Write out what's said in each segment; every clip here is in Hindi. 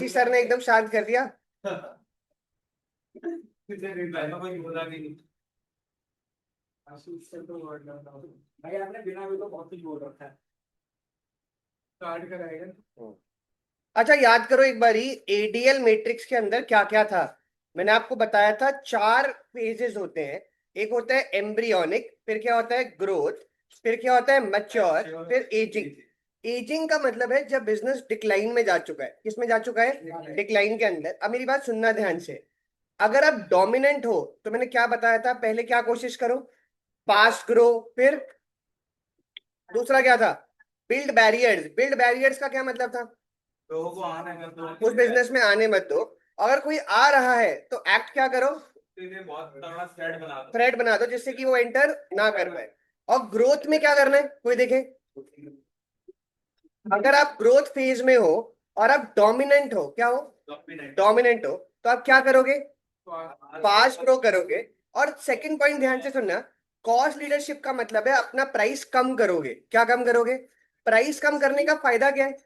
सर ने एकदम शांत कर दिया। भाई आपने बिना भी तो बहुत कुछ बोल रखा है। कार्ड कराएगा। अच्छा याद करो एक बारी, एडीएल मैट्रिक्स के अंदर क्या क्या था। मैंने आपको बताया था 4 फेजेस होते हैं। एक होता है एम्ब्रियोनिक, फिर क्या होता है ग्रोथ, फिर क्या होता है मैच्योर, फिर एजिंग। एजिंग का मतलब है जब बिजनेस डिक्लाइन में जा चुका है। किस में जा चुका है? डिक्लाइन के अंदर। अब मेरी बात सुनना ध्यान से। अगर आप डोमिनेंट हो तो मैंने क्या बताया था, पहले क्या कोशिश करो, फास्ट ग्रो, फिर दूसरा क्या था, बिल्ड बैरियर्स। बिल्ड बैरियर्स का क्या मतलब था, लोगों को आने मत दो। उस बिजनेस में आने मत दो। अगर कोई आ रहा है तो एक्ट क्या करो, इन्हें बहुत तगड़ा थ्रेड बना दो। थ्रेट बना दो जिससे कि वो एंटर ना कर पाए। और ग्रोथ में क्या करना है, कोई देखे। अगर आप ग्रोथ फेज में हो और आप डोमिनेंट हो, क्या हो, डोमिनेंट हो, तो आप क्या करोगे, फास्ट ग्रो करोगे। और सेकंड पॉइंट ध्यान से सुनना, कॉस्ट लीडरशिप का मतलब है अपना प्राइस कम करोगे। क्या कम करोगे, प्राइस कम करने का फायदा क्या है।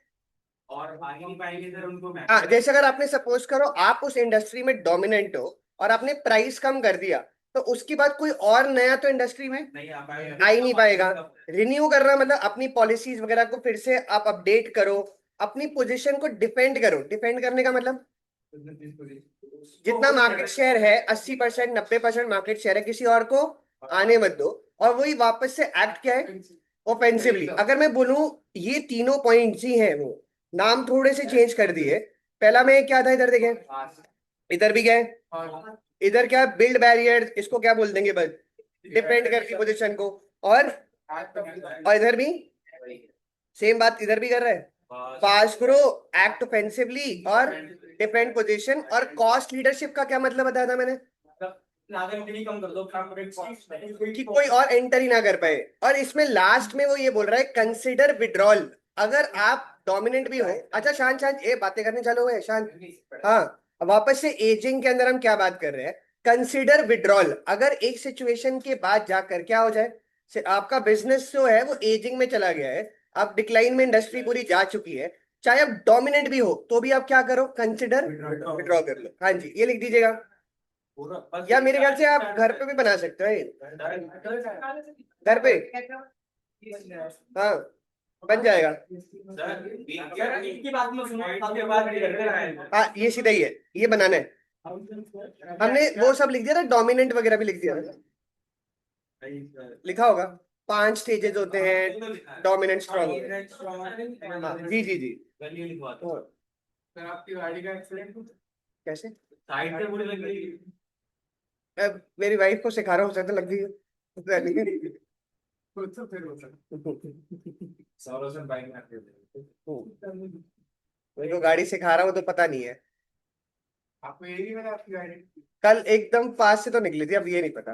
और आगे नहीं पाएंगे सर उनको मैं। हाँ, जैसे अगर आपने सपोज करो आप उस इंडस्ट्री में डोमिनेंट हो और आपने प्राइस कम कर दिया, तो उसके बाद कोई और नया तो इंडस्ट्री में नहीं आ पाएगा। आ ही नहीं पाएगा। रिन्यू करना मतलब अपनी पॉलिसीज वगैरह को फिर से आप अपडेट करो, अपनी पोजीशन को डिफेंड करो। डिफेंड करने का मतलब, जितना मार्केट शेयर है 80%, 90% मार्केट शेयर है, किसी और को आने मत दो। और वही वापस से एक्ट क्या है, ऑफेंसिवली। अगर मैं बोलूं ये तीनों पॉइंट्स ही हैं, वो नाम थोड़े से चेंज कर दिए। पहला में क्या था, इधर देखें, इधर भी क्या है, इधर क्या, बिल्ड बैरियर, इसको क्या बोल देंगे, बस डिपेंड करती पोजीशन को। और इधर भी सेम बात, इधर भी कर रहा है, फास्ट ग्रो, एक्ट ऑफेंसिवली और डिफेंड पोजीशन। और कॉस्ट लीडरशिप का क्या मतलब बताया था मैंने, लागत नहीं कम कर दो कि कोई और एंटर ही ना कर पाए। और इसमें लास्ट में वो ये बोल रहा है कंसिडर विड्रॉल। अगर आप डोमिनेंट भी हो, अच्छा शांत शांत, ये बातें करने चालू हुए शांत। हाँ, वापस से एजिंग के अंदर हम क्या बात कर रहे हैं, कंसिडर विड्रॉल। अगर एक सिचुएशन के बाद जाकर क्या हो जाए, आपका बिजनेस जो है वो एजिंग में चला गया है, आप डिक्लाइन में, इंडस्ट्री पूरी जा चुकी है, चाहे आप डोमिनेंट भी हो तो भी आप क्या करो, कंसिडर विड्रॉ कर लो। हाँ जी, ये लिख दीजिएगा। या मेरे ख्याल से आप घर पे भी बना सकते हो ये। घर पे, हाँ, बन जाएगा। की बात में सुनो आपके बाद करते रहे। हाँ, ये सीधा ही है, ये बनाना है। हमने वो सब लिख दिया था, डोमिनेंट वगैरह भी लिख दिया था, लिखा होगा। 5 स्टेजेस होते हैं डोमिनेंट स्ट्रॉन्ग। हाँ जी जी जी। हाँ, सर आपकी गाड़ी का एक्सीडेंट कैसे, साइड से बुरी लग रही है। अब मेरी वाइफ को सिखा रहा हूँ, उसे तो लग गई है। पता नहीं। खुद से फिर हो सकता सौरव से बाइक में आते थे। मेरे को गाड़ी सिखा रहा हूँ तो पता नहीं है। आपको ये नहीं पता आपकी गाड़ी कल एकदम पास से तो निकली थी, अब ये नहीं पता।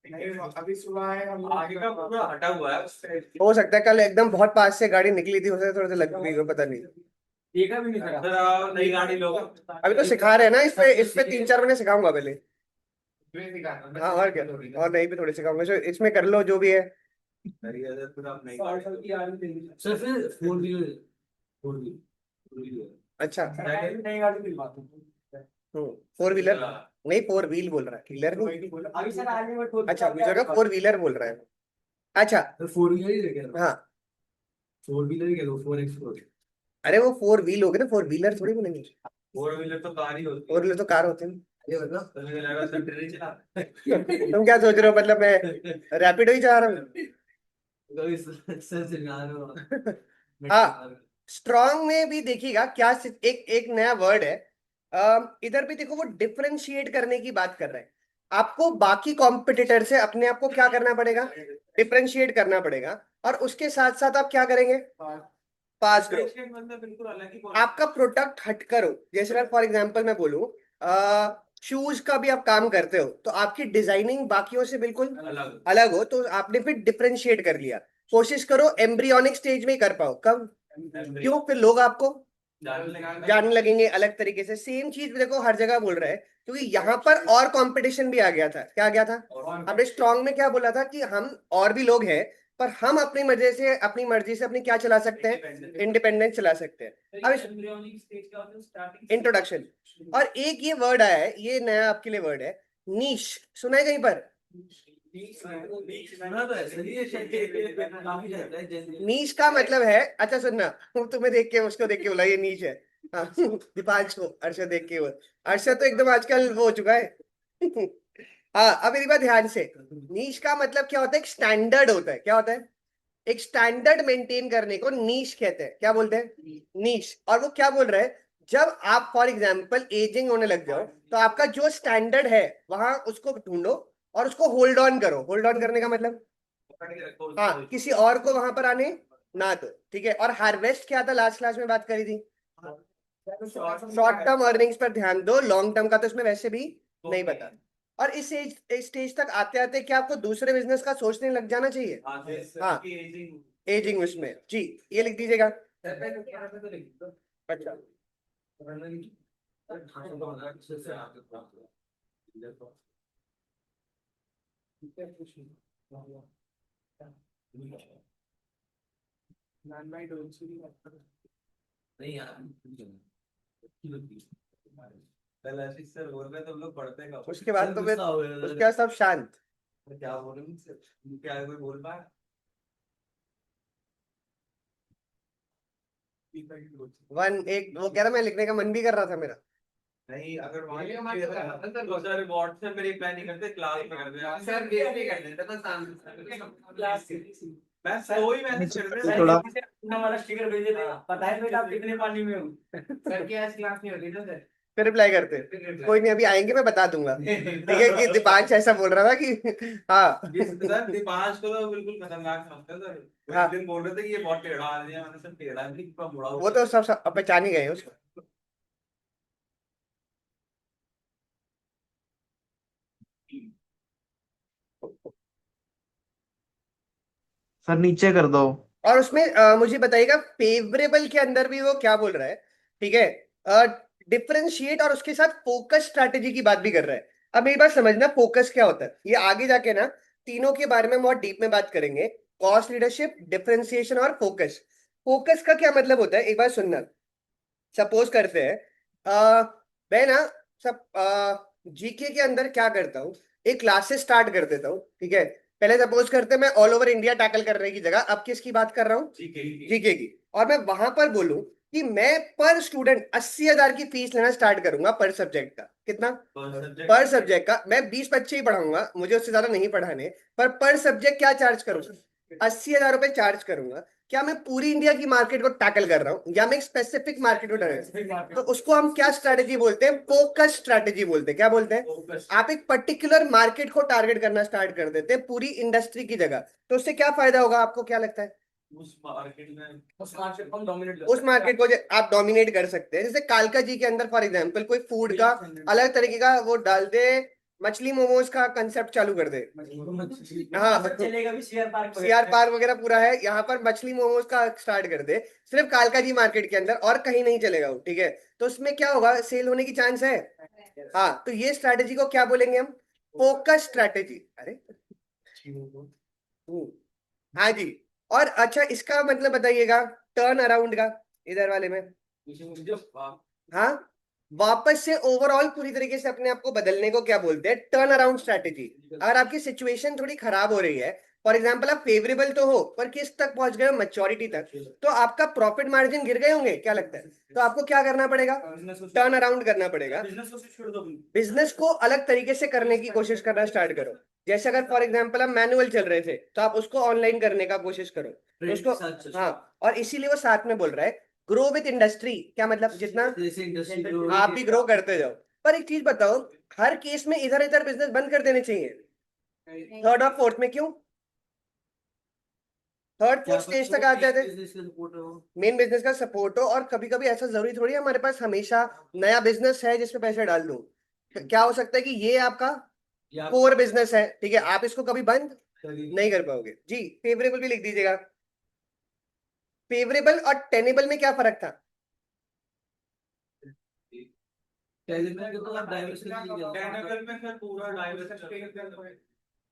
नहीं, अभी सुबह आए हम आगे का पूरा हटा हुआ है उससे। हो सकता है कल एकदम बहुत पास से गाड़ी निकली थी, उसे थोड़ा सा लग गई हो, पता नहीं। देखा भी नहीं सर नई गाड़ी लोग अभी तो सिखा रहे हैं ना, इस पे 3-4 महीने सिखाऊंगा पहले। हाँ, और क्या, और नहीं भी थोड़ी सिखाऊंगा, इसमें कर लो जो भी है। सर फिर फोर व्हीलर अच्छा, नई गाड़ी दिलवाता हूँ। 4 व्हीलर, नहीं 4 व्हील बोल रहा है, व्हीलर नहीं। अभी सर आगे में फोर अच्छा, मुझे लगा 4 व्हीलर बोल रहा है। अच्छा, फोर व्हीलर ही लेके हाँ, फोर व्हीलर ही कह 4x4। अरे वो 4 व्हील हो गए ना, 4 व्हीलर थोड़ी बोलेंगे। फोर व्हीलर तो कार ही होती 4 व्हीलर तो कार होते हैं। है। ये बता तो मुझे लगा सर ट्रेन चला तुम क्या सोच रहे हो, मतलब मैं रैपिडो ही चला रहा हूँ। कभी सर चिल्ला रहे हो हाँ, स्ट्रॉन्ग में भी देखिएगा क्या, एक एक नया वर्ड है। इधर भी देखो, वो डिफरेंशिएट करने की बात कर रहे हैं। आपको बाकी कॉम्पिटिटर से अपने आप को क्या करना पड़ेगा, डिफरेंशिएट करना पड़ेगा। और उसके साथ साथ आप क्या करेंगे, पास करो। मतलब बिल्कुल अलग ही आपका प्रोडक्ट हट करो। जैसे मैं फॉर एग्जांपल मैं बोलूं, शूज का भी आप काम करते हो तो आपकी डिजाइनिंग बाकियों से बिल्कुल अलग अलग हो, तो आपने फिर डिफरेंशिएट कर लिया। कोशिश करो एम्ब्रियोनिक स्टेज में ही कर पाओ। कब, क्यों, फिर लोग आपको जानने लगेंगे अलग तरीके से। सेम चीज देखो हर जगह बोल रहा है, क्योंकि यहाँ पर और कंपटीशन भी आ गया था। क्या आ गया था, हमने स्ट्रॉन्ग में क्या बोला था कि हम और भी लोग हैं, पर हम अपनी मर्जी से अपनी क्या चला सकते हैं, इंडिपेंडेंस चला सकते हैं। अब इंट्रोडक्शन, और एक ये वर्ड आया है, ये नया आपके लिए वर्ड है, नीश, सुना है कहीं पर? नीश का मतलब है, अच्छा सुनना, तुम्हें देख के उसको देख के बोला ये नीच है। हाँ दीपांश को अर्षद देख के बोल, अर्षद तो एकदम आजकल वो हो चुका है। हाँ अब मेरी बात ध्यान से, नीश का मतलब क्या होता है, एक स्टैंडर्ड होता है, क्या होता है, एक स्टैंडर्ड मेंटेन करने को नीश कहते हैं, क्या बोलते हैं, नीश। और वो क्या बोल रहे हैं, जब आप फॉर एग्जाम्पल एजिंग होने लग जाओ तो आपका जो स्टैंडर्ड है वहां उसको ढूंढो और उसको होल्ड ऑन करो। होल्ड ऑन करने का मतलब, हाँ किसी और को वहां पर आने ना दो, ठीक है। और हार्वेस्ट क्या था, लास्ट क्लास में बात करी थी, शॉर्ट टर्म अर्निंग्स पर ध्यान दो, लॉन्ग टर्म का तो इसमें वैसे भी नहीं बता। और इस स्टेज तक आते आते क्या आपको दूसरे बिजनेस का सोचने लग जाना चाहिए, हाँ एजिंग उसमें जी, ये लिख दीजिएगा। अच्छा नहीं यार, कल आशीष सर बोल रहे तुम लोग पढ़ते कब? उसके बाद तो फिर गुस्सा हो गया था। उसके बाद सब शांत। क्या बोलूं मुझसे? क्या कोई बोल पाया? वन एक वो कह रहा मैं लिखने का मन भी कर रहा था मेरा। नहीं, अगर वहाँ तो सर व्हाट्सएप में रिप्लाई नहीं करते, क्लास में करते हैं सर, बेस भी कर देते ना। मैं सो ही मैसेज कर रहे थोड़ा हमारा स्टिकर भेजे थे, पता है बेटा आप कितने पानी में हो। सर की आज क्लास नहीं होती ना सर। फिर रिप्लाई करते, कोई नहीं अभी आएंगे मैं बता दूंगा, ठीक है कि दीपांश ऐसा बोल रहा था कि हाँ सर दीपांश को तो बिल्कुल खतरनाक समझते हैं सर। वो हाँ एक दिन बोल रहे थे कि ये बहुत टेढ़ा आदमी है, मैंने सर टेढ़ा नहीं, पूरा मुड़ा वो हुआ। तो सब पहचान ही गए उसको। सर नीचे कर दो। और उसमें मुझे बताइएगा फेवरेबल के अंदर भी वो क्या बोल रहा है, ठीक है, डिफरेंशिएट और उसके साथ फोकस स्ट्रैटेजी की बात भी कर रहा है। अब मेरी बात समझना, फोकस क्या होता है, ये आगे जाके ना तीनों के बारे में बहुत डीप में बात करेंगे, कॉस्ट लीडरशिप, डिफरेंशिएशन और फोकस। फोकस का क्या मतलब होता है, एक बार सुनना। सपोज करते हैं मैं ना सब जीके के अंदर क्या करता हूँ, एक क्लासेस स्टार्ट कर देता हूँ, ठीक है। पहले सपोज करते हैं मैं ऑल ओवर इंडिया टैकल करने की जगह अब किसकी बात कर रहा हूँ, जीके की। और मैं वहां पर बोलूं कि मैं पर स्टूडेंट 80,000 की फीस लेना स्टार्ट करूंगा पर सब्जेक्ट का, कितना, पर सब्जेक्ट का। मैं 20 बच्चे ही पढ़ाऊंगा, मुझे उससे ज्यादा नहीं पढ़ाने, पर सब्जेक्ट क्या चार्ज करूंगा, 80,000 रुपए चार्ज करूंगा। क्या मैं पूरी इंडिया की मार्केट को टैकल कर रहा हूँ या मैं एक स्पेसिफिक मार्केट को टैकल, तो उसको हम क्या स्ट्रैटेजी बोलते हैं, फोकस स्ट्रैटेजी बोलते हैं। क्या बोलते हैं, आप एक पर्टिकुलर मार्केट को टारगेट करना स्टार्ट कर देते हैं पूरी इंडस्ट्री की जगह, तो उससे क्या फायदा होगा आपको, क्या लगता है, उस मार्केट में उस मार्केट को आप डोमिनेट कर सकते हैं। जैसे कालका जी के अंदर फॉर एग्जांपल कोई फूड का अलग तरीके का वो डाल दे, मछली मोमोज का कंसेप्ट चालू कर दे, हाँ चलेगा भी सीआर पार्क सीआर पार्क वगैरह पूरा है, यहाँ पर मछली मोमोज का स्टार्ट कर दे सिर्फ कालका जी मार्केट के अंदर और कहीं नहीं चलेगा वो, ठीक है। तो उसमें क्या होगा, सेल होने की चांस है। हाँ तो ये स्ट्रैटेजी को क्या बोलेंगे हम, फोकस स्ट्रैटेजी। अरे हम्म, हाँ जी। और अच्छा इसका मतलब बताइएगा टर्न अराउंड का, इधर वाले में, हाँ वापस से ओवरऑल पूरी तरीके से अपने आप को बदलने को क्या बोलते हैं, टर्न अराउंड स्ट्रैटेजी। अगर आपकी सिचुएशन थोड़ी खराब हो रही है, फॉर एग्जाम्पल आप फेवरेबल तो हो पर किस तक पहुंच गए हो, मैच्योरिटी तक, तो आपका प्रॉफिट मार्जिन गिर गए होंगे, क्या लगता है, तो आपको क्या करना पड़ेगा, टर्न अराउंड करना पड़ेगा, बिजनेस को अलग तरीके से करने की कोशिश करना स्टार्ट करो। जैसे अगर फॉर एग्जाम्पल आप मैनुअल चल रहे थे तो आप उसको ऑनलाइन करने का कोशिश करो, तो उसको हाँ, और इसीलिए वो साथ में बोल रहा है ग्रो विथ इंडस्ट्री, क्या मतलब जितना जैसे इंडस्ट्री आप भी ग्रो करते जाओ। पर एक चीज बताओ, हर केस में इधर इधर बिजनेस बंद कर देने चाहिए, थर्ड और फोर्थ में क्यों, थर्ड फोर्थ स्टेज तक आ जाते मेन बिजनेस का सपोर्ट हो। और कभी कभी ऐसा जरूरी थोड़ी है हमारे पास हमेशा नया बिजनेस है जिसपे पैसे डाल दूं, क्या हो सकता है कि ये आपका कोर बिजनेस है, ठीक है, आप इसको कभी बंद नहीं कर पाओगे जी। फेवरेबल भी लिख दीजिएगा। फेवरेबल और टेनेबल में क्या फर्क था, टेक्निकल में सर पूरा डाइवर्सिटी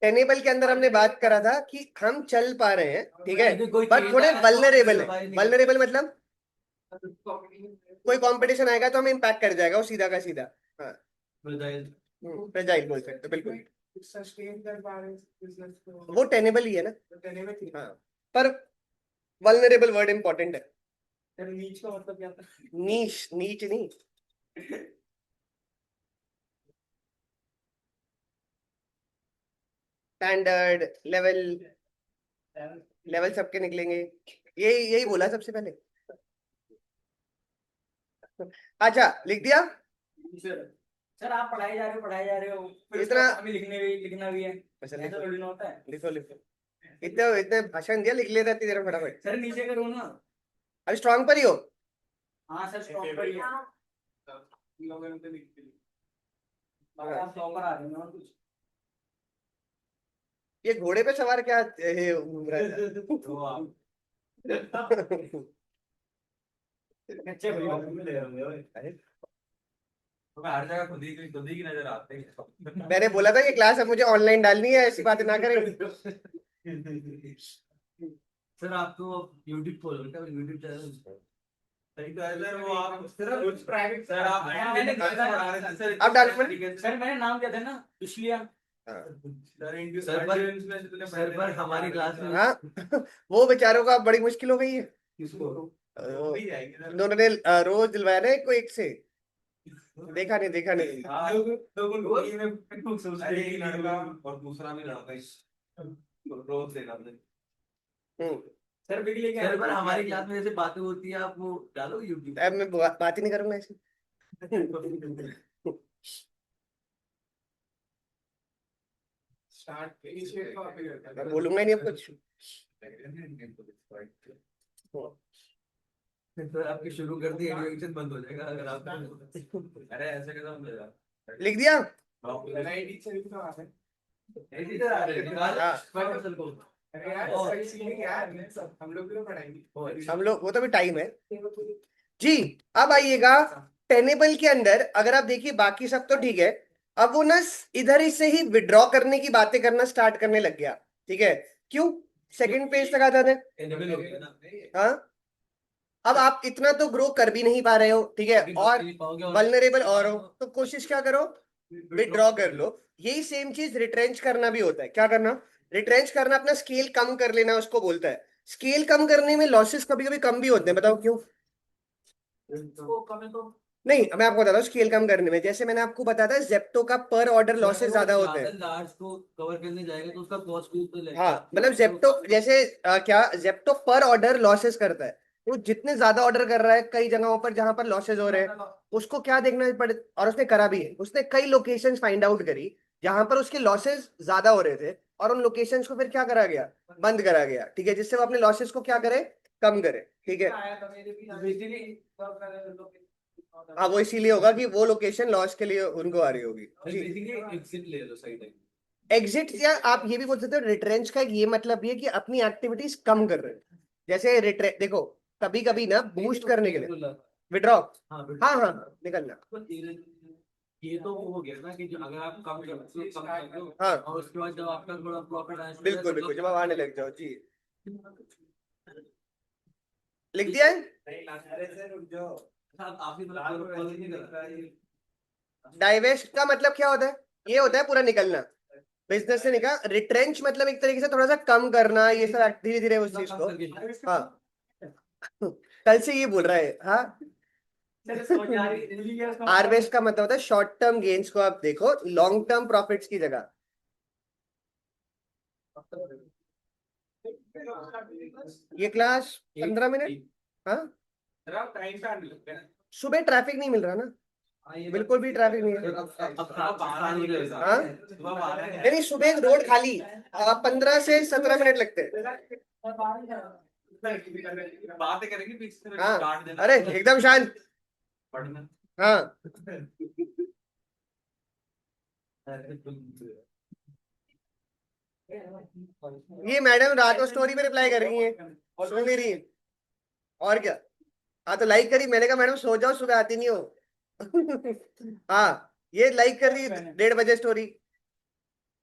टेनेबल के अंदर हमने बात करा था कि हम चल पा रहे हैं, ठीक है, यदि कोई बट चीज थोड़े आया तो वल्नरेबल है। survive नहीं वल्नरेबल मतलब कोई कंपटीशन आएगा तो हमें इम्पैक्ट कर जाएगा वो सीधा का सीधा। हाँ, Fragile। फ्रेजाइल बोल सकते हो, बिल्कुल। सस्टेन कर पा रहे हैं बिजनेस को, वो टेनेबल ही है ना। तो टेनेबल ही। हाँ, पर वल्नरेबल वर्ड इंपॉर्टेंट है। फिर नीच का मतलब क्या था? नीच, नीच नहीं। स्टैंडर्ड लेवल, लेवल सबके निकलेंगे। यही यही बोला सबसे पहले। अच्छा, लिख दिया। सर आप पढ़ाई जा रहे हो, फिर इतना- उसका हमें लिखना भी है, बस ऐसा लिखो थोड़ी ना होता है। लिखो लिखो। इतने इतने भाषण दिया, लिख लेता इतनी देर में फटाफट। सर नीचे करो ना। अभी स्ट्रांग पर ही हो। हाँ सर स्टॉप पर ही है। आप स्टॉप पर आ रहे हो और कुछ। ये घोड़े पे सवार क्या ये घूम रहा है? तो आप अच्छे भैया। अरे, तो मैं हर जगह खुद ही की नजर आते हैं। मैंने बोला था कि क्लास अब मुझे ऑनलाइन डालनी है, ऐसी बातें ना करें। सर आप तो यूट्यूब खोलो क्या, यूट्यूब चैनल सही तो है सर, वो आप सिर्फ कुछ प्राइवेट सर आप मैंने पढ़ा रहे थे सर, आप डाल दो। सर मैंने नाम दिया था ना इसलिए। सर सर पर हमारी क्लास में हाँ, वो बेचारों का बड़ी मुश्किल हो गई है। किसको वो भी जाएंगे सर। उन्होंने रोज दिलवाया ना एक को एक से। देखा नहीं, देखा नहीं। हाँ, वही मैं अरे एक लड़का और दूसरा भी लड़का इस रोज देखा था। हम्म। सर बिगली सर पर हमारी क्लास में जैसे बातें होती है आप वो डालो यूट्यूब। अब मैं बात ही नहीं करूंगा ऐसी। स्टार्ट इनिशिएट कहाँ पे करता मैं है? बोलूंगा ही नहीं अब कुछ। सर आपकी शुरू कर दी एनिमेशन बंद हो जाएगा अगर आप अरे ऐसे कैसे हो जाएगा। लिख दिया। एडिट से लिखना आता है। एडिटर आ रहे हैं निकाल हाँ। सर को। अरे यार और- सही सीनिंग यार, सब हम लोग भी तो पढ़ाएंगे। हम लोग, वो तो भी टाइम है जी। अब आइएगा टेनेबल के अंदर, अगर आप देखिए बाकी सब तो ठीक है। अब वो ना इधर ही से ही विड्रॉ करने की बातें करना स्टार्ट करने लग गया। ठीक है, क्यों? सेकंड पेज तक आता था। एनिमल हो गया ना। हाँ, अब आप इतना तो ग्रो कर भी नहीं पा रहे हो, ठीक है, और वल्नरेबल और हो, तो कोशिश क्या करो, विड्रॉ कर लो। यही सेम चीज रिट्रेंच करना भी होता है। क्या करना? रिट्रेंच करना, अपना स्केल कम कर लेना, उसको बोलता है। स्केल कम करने में लॉसेस कभी कभी कम भी होते हैं, बताओ क्यों? नहीं, मैं आपको बताता हूँ स्केल कम करने में। जैसे मैंने आपको बताया था, जेप्टो का पर ऑर्डर लॉसेस ज्यादा होते हैं। लार्ज को कवर करने जाएगा तो उसका कॉस्ट भी तो लगेगा। हाँ, मतलब जेप्टो जैसे क्या, जेप्टो पर ऑर्डर लॉसेस करता है। वो जितने ज्यादा ऑर्डर कर रहा है कई जगहों पर जहां पर लॉसेस हो रहे हैं, उसको क्या देखना पड़े, और उसने करा भी है। उसने कई लोकेशंस फाइंड आउट करी जहां पर उसके लॉसेस ज्यादा हो रहे थे, और उन लोकेशंस को फिर क्या करा गया, बंद करा गया। ठीक है, जिससे वो अपने लॉसेस को क्या करे, कम करे। ठीक है, हाँ, वो इसीलिए होगा कि वो लोकेशन लॉस के लिए उनको आ रही होगी जी। बेसिकली एग्जिट ले लो सही टाइम। एग्जिट, या आप ये भी बोल सकते हो रिट्रेंच का ये मतलब ये कि अपनी एक्टिविटीज कम कर रहे हो। जैसे रिट्रे देखो, कभी कभी ना बूस्ट करने के लिए विड्रॉ। हाँ हाँ हाँ, निकलना। ये तो वो हो गया ना कि जो अगर आप कम कर कम कर दो हाँ, और उसके बाद जब आपका थोड़ा प्रॉफिट आए बिल्कुल बिल्कुल, जब आप आने लग जाओ जी। लिख दिया है। आप ही मतलब कॉलेज नहीं कर रहा। डाइवेस्ट का मतलब क्या होता है? ये होता है पूरा निकलना, बिजनेस से निकल। रिट्रेंच मतलब एक तरीके से थोड़ा सा कम करना, ये सब धीरे धीरे उस चीज को। हाँ, कल से ये बोल रहा है। हाँ, हार्वेस्ट का मतलब होता है शॉर्ट टर्म गेन्स को आप देखो लॉन्ग टर्म प्रॉफिट्स की जगह। ये क्लास 15 मिनट। हाँ, सुबह ट्रैफिक नहीं मिल रहा ना, बिल्कुल भी ट्रैफिक नहीं है। हाँ, नहीं नहीं, सुबह रोड खाली, 15 से 17 मिनट लगते हैं। बातें करेंगे पीछे से हाँ, काट देना। अरे एकदम शांत। पढ़ना। हाँ, ये मैडम रात को स्टोरी पे रिप्लाई कर रही है, सुन नहीं रही है। और क्या? हाँ, तो लाइक करी, मैंने कहा मैडम सो जाओ, सुबह आती नहीं हो। हाँ, ये लाइक कर रही है 1:30 बजे स्टोरी।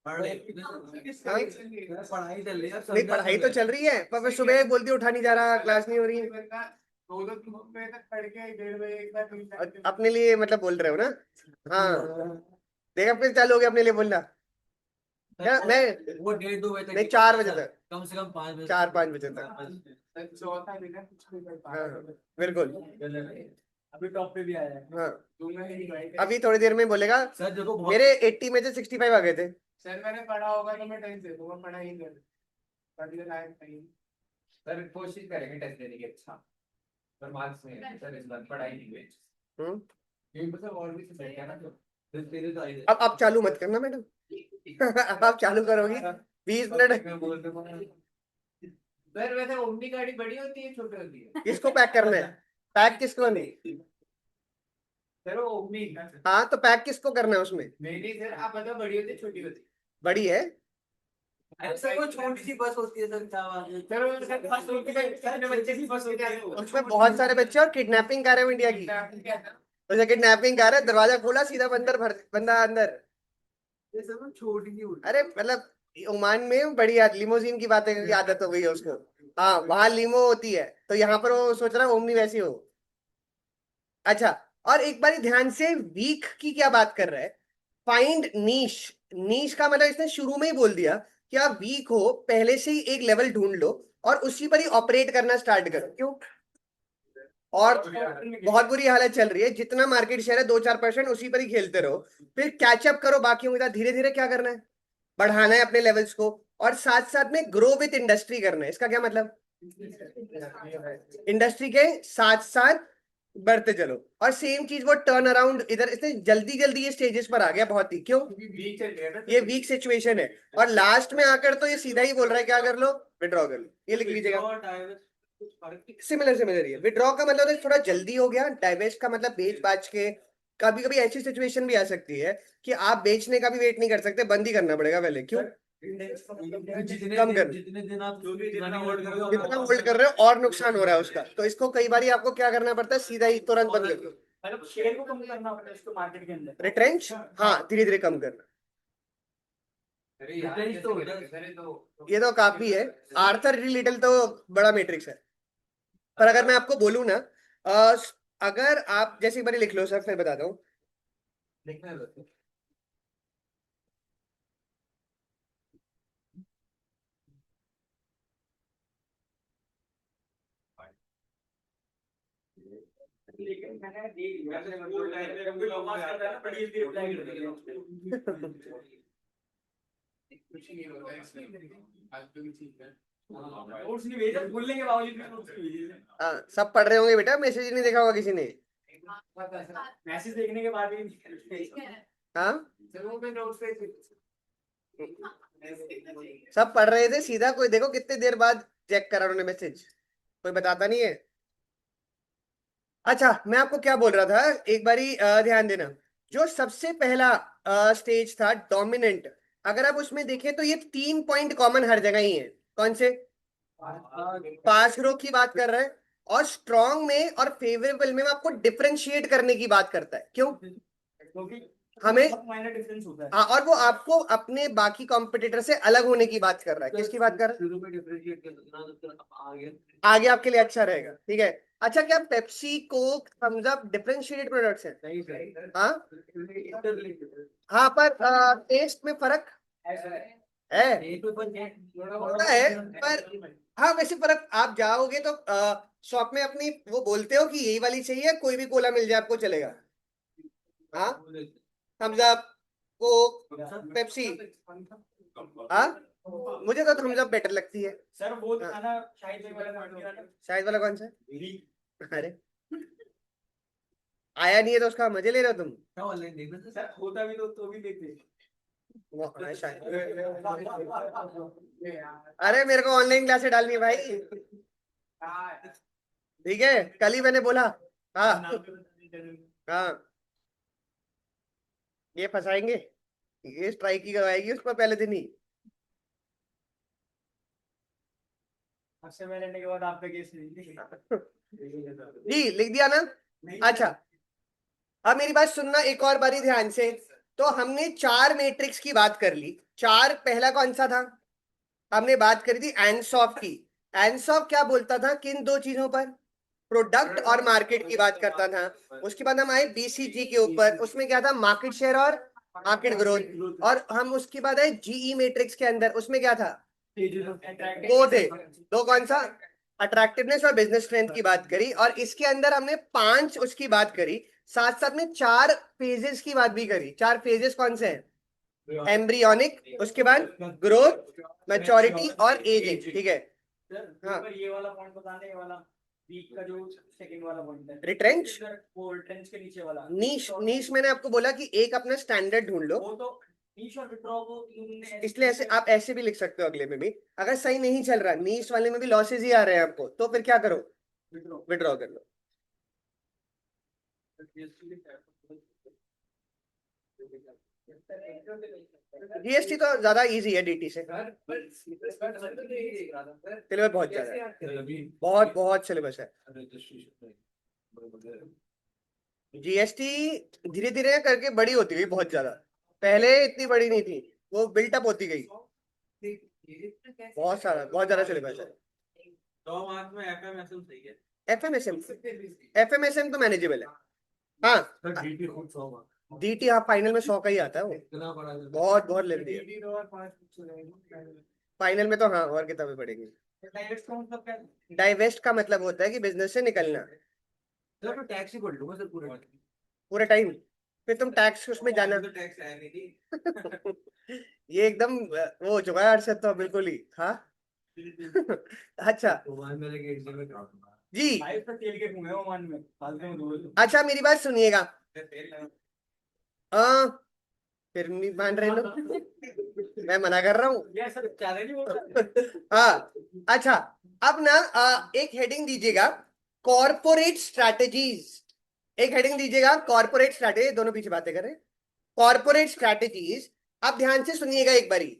पढ़ाई चल रही है नहीं पढ़ाई तो चल रही है, पर मैं सुबह बोलती हूँ उठा नहीं जा रहा, क्लास नहीं हो रही है। 2-2 बजे तक पढ़ के 1:30 बजे एक बार अपने लिए मतलब बोल रहे हो ना? हाँ, देखा फिर चालू हो गया अपने लिए बोलना। क्या मैं वो 1:30-2 बजे तक नहीं 4 बजे तक, कम से कम 5 बजे 4-5 बजे तक। चौथा दिन है, कुछ भी कर पा हाँ रहा हाँ, है। बिल्कुल। अभी टॉप पे भी आया है। हाँ, दूंगा ही नहीं भाई। अभी थोड़ी देर में बोलेगा सर देखो बहुत मेरे 80 में से 65 आ गए थे। सर मैंने पढ़ा होगा तो मैं टेंथ दे दूंगा, पढ़ा ही नहीं, पढ़ने लायक नहीं। सर कोशिश करेंगे टेस्ट देने की अच्छा, पर मार्क्स नहीं है सर, इस बार पढ़ाई नहीं हुई। हम्म। ये मतलब और भी सब है ना, तो तेरे तो आई अब आप चालू मत करना मैडम। अब आप चालू करोगी 20 मिनट। सर वैसे ओमनी गाड़ी बड़ी होती है छोटी होती है? किसको पैक करना है? पैक किसको नहीं? सर वो ओमनी हाँ तो पैक किसको करना है उसमें? नहीं सर, आप बताओ बड़ी होती है छोटी होती है? बड़ी है। अरे सर वो छोटी सी बस होती है सर, क्या बात है। सर वो सर फर्स्ट होती है, कितने बच्चे की फर्स्ट होती है? उसमें बहुत सारे बच्चे और किडनैपिंग कर रहे हैं इंडिया की। वैसे किडनैपिंग कर रहे हैं, दरवाजा खोला सीधा बंदर भर बंदा अंदर। ये सर वो छोटी सी होती अरे मतलब ओमान में बड़ी लिमोजीन की बातें की आदत हो गई है उसको। हाँ वहां लीमो होती है, तो यहाँ पर वो सोच रहा है ओमनी वैसी हो। अच्छा, और एक बार ध्यान से वीक की क्या बात कर रहा है? फाइंड नीश। नीश का मतलब इसने शुरू में ही बोल दिया कि आप वीक हो, पहले से ही एक लेवल ढूंढ लो और उसी पर ही ऑपरेट करना स्टार्ट करो। क्यों? और बहुत बुरी हालत चल रही है, जितना मार्केट शेयर है 2-4% उसी पर ही खेलते रहो, फिर कैचअप करो बाकियों के साथ। धीरे धीरे क्या करना है, बढ़ाना है अपने लेवल्स को, और साथ साथ में ग्रो विथ इंडस्ट्री करना है। इसका क्या मतलब? इंडस्ट्री के साथ साथ बढ़ते चलो। और सेम चीज वो टर्न अराउंड इधर, इसने जल्दी जल्दी ये स्टेजेस पर आ गया बहुत ही। क्यों? वीक चल रही है ना ये वीक सिचुएशन है, और लास्ट में आकर तो ये सीधा ही बोल रहा है क्या कर लो, विड्रॉ कर लो। ये लिख लीजिएगा, सिमिलर सिमिलर। ये विड्रॉ का मतलब है थोड़ा जल्दी हो गया, डाइवेस्ट का मतलब बेच बाच के। कभी कभी ऐसी सिचुएशन भी आ सकती है कि आप बेचने का भी वेट नहीं कर सकते, बंद ही करना पड़ेगा पहले। क्यों? कम कर, जितने दिन आप जो भी जितना होल्ड जितना होल्ड कर रहे हो और नुकसान हो रहा है उसका, तो इसको कई बार आपको क्या करना पड़ता है, सीधा ही तुरंत बंद कर दो। मतलब शेयर को कम करना पड़ता है इसको मार्केट के अंदर। रिट्रेंच, हाँ धीरे धीरे कम करना। ये तो काफी है, आर्थर रिलिटल तो बड़ा मैट्रिक्स है। पर अगर मैं आपको बोलूं ना, अ, अगर आप जैसे एक बार लिख लो सर, फिर बताता हूँ। लेकिन मैंने देख लिया स्कूल टाइम में कोई नमाज करता है ना, बड़ी जल्दी रिप्लाई कर देगा कुछ नहीं होता है इसमें। आज तो भी ठीक है। नोट्स नहीं भेजा, बोलने के बावजूद भी नोट्स नहीं भेजे। हाँ, सब पढ़ रहे होंगे बेटा, मैसेज ही नहीं देखा होगा किसी ने। मैसेज देखने के बाद भी हाँ, चलो मैं नोट्स पे सब पढ़ रहे थे सीधा, कोई देखो कितने देर बाद चेक करा उन्होंने मैसेज, कोई बताता नहीं है। अच्छा, मैं आपको क्या बोल रहा था, एक बारी ध्यान देना। जो सबसे पहला स्टेज था डोमिनेंट, अगर आप उसमें देखें तो ये 3 पॉइंट कॉमन हर जगह ही है। कौन से? पास ग्रो की बात कर रहे हैं, और स्ट्रॉन्ग में और फेवरेबल में वो आपको डिफरेंशिएट करने की बात करता है। क्यों? क्योंकि हमें बहुत माइनर डिफरेंस होता है। हाँ, और वो आपको अपने बाकी कॉम्पिटिटर से अलग होने की बात कर रहा है। किसकी बात कर रहा है? शुरू में डिफरेंशिएट करना तो आगे आगे आपके लिए अच्छा रहेगा, ठीक है। अच्छा, क्या Pepsi Coke Thums Up differentiated products हैं? नहीं सर। हाँ हाँ, पर टेस्ट में फर्क ऐसा है है, एक पेपर क्या होता है। पर हाँ, वैसे फर्क, आप जाओगे तो शॉप में अपनी वो बोलते हो कि यही वाली चाहिए, कोई भी कोला मिल जाए आपको चलेगा। हाँ, थम्स अप, कोक, पेप्सी। हाँ, मुझे तो थम्स अप बेटर लगती है। सर वो खाना शायद एक वाला शायद वाला कौन सा? अरे आया नहीं है तो उसका मजे ले रहे हो तुम? क्या ऑनलाइन देखना सर। सर होता भी तो भी देखते वो हाँ, शायद। अरे मेरे को ऑनलाइन क्लासे डालनी है भाई। ठीक है, कल ही मैंने बोला। हाँ हाँ, ये फंसाएंगे, ये स्ट्राइक की करवाएगी उस पर पहले दिन ही। आपसे मैं लेने के बाद आप पे केस नहीं जी लिख दिया ना? अच्छा, अब मेरी बात सुनना एक और बारी ध्यान से। तो हमने 4 मैट्रिक्स की बात कर ली। चार, पहला कौन सा था? हमने बात करी थी एनसॉफ की। एनसॉफ क्या बोलता था, किन दो चीजों पर? प्रोडक्ट और मार्केट की बात करता था। उसके बाद हम आए बीसीजी के ऊपर, उसमें क्या था? मार्केट शेयर और मार्केट ग्रोथ। और हम उसके बाद आए जीई मैट्रिक्स के अंदर, उसमें क्या था? दो थे। दो कौन सा? अट्रैक्टिवनेस और बिजनेस स्ट्रेंथ की बात करी। और इसके अंदर हमने 5 उसकी बात करी, साथ साथ में 4 फेजेस की बात भी करी। 4 फेजेस कौन से हैं? एम्ब्रियोनिक, उसके बाद ग्रोथ, मैच्योरिटी और एजिंग। ठीक है। हाँ। पर ये वाला पॉइंट बताने वाला वीक का जो सेकंड वाला पॉइंट है, रिट्रेंच, वो रिट्रेंच के नीचे वाला नीश। नीश मैंने आपको बोला कि एक अपना स्टैंडर्ड ढूंढ लो, वो तो नीश और विड्रॉ को तुमने इसलिए ऐसे आप ऐसे भी लिख सकते हो अगले में भी। अगर सही नहीं चल रहा, नीश वाले में भी लॉसेज ही आ रहे हैं आपको, तो फिर क्या करो? विड्रॉ कर लो। जीएसटी तो ज्यादा इजी है डीटी से, सिलेबस बहुत ज्यादा है, बहुत बहुत सिलेबस है। जीएसटी धीरे धीरे करके बड़ी होती गई बहुत ज्यादा, पहले इतनी बड़ी नहीं थी, वो बिल्टअप होती गई। बहुत सारा, बहुत ज्यादा सिलेबस है। 100 मार्क्स में एफएमएसएम सही है। एफएमएसएम, एफएमएसएम तो मैनेजेबल है। हाँ, डीटी हाँ फाइनल में 100 का ही आता है वो, बहुत बहुत लेंदी है। फाइनल में तो हाँ और किताबें पढ़ेंगी। डाइरेक्ट का मतलब क्या है? डाइवेस्ट का मतलब होता है कि बिजनेस से निकलना तो टैक्स ही पढ़ लूंगा सर पूरा। पूरा टाइम, फिर तुम टैक्स उसमें जाना। तो टैक्स है नहीं थी। ये एकदम वो हो चुका है अरशद तो बिल्कुल ही। हाँ। अच्छा ओमान में लेके एग्जाम में कराऊंगा। जी। फाइव तक खेल के घूमे ओमान में, फालतू में दूर अच्छा मेरी बात सुनिएगा। हाँ, फिर नहीं मान रहे लोग, मैं मना कर रहा हूँ। ये सब चैलेंज होता हाँ। अच्छा, अब ना एक हेडिंग दीजिएगा, कॉरपोरेट स्ट्रैटेजीज। एक हेडिंग दीजिएगा कॉरपोरेट स्ट्रैटेजी, दोनों पीछे बातें करें। कॉरपोरेट स्ट्रैटेजीज, आप ध्यान से सुनिएगा एक बारी।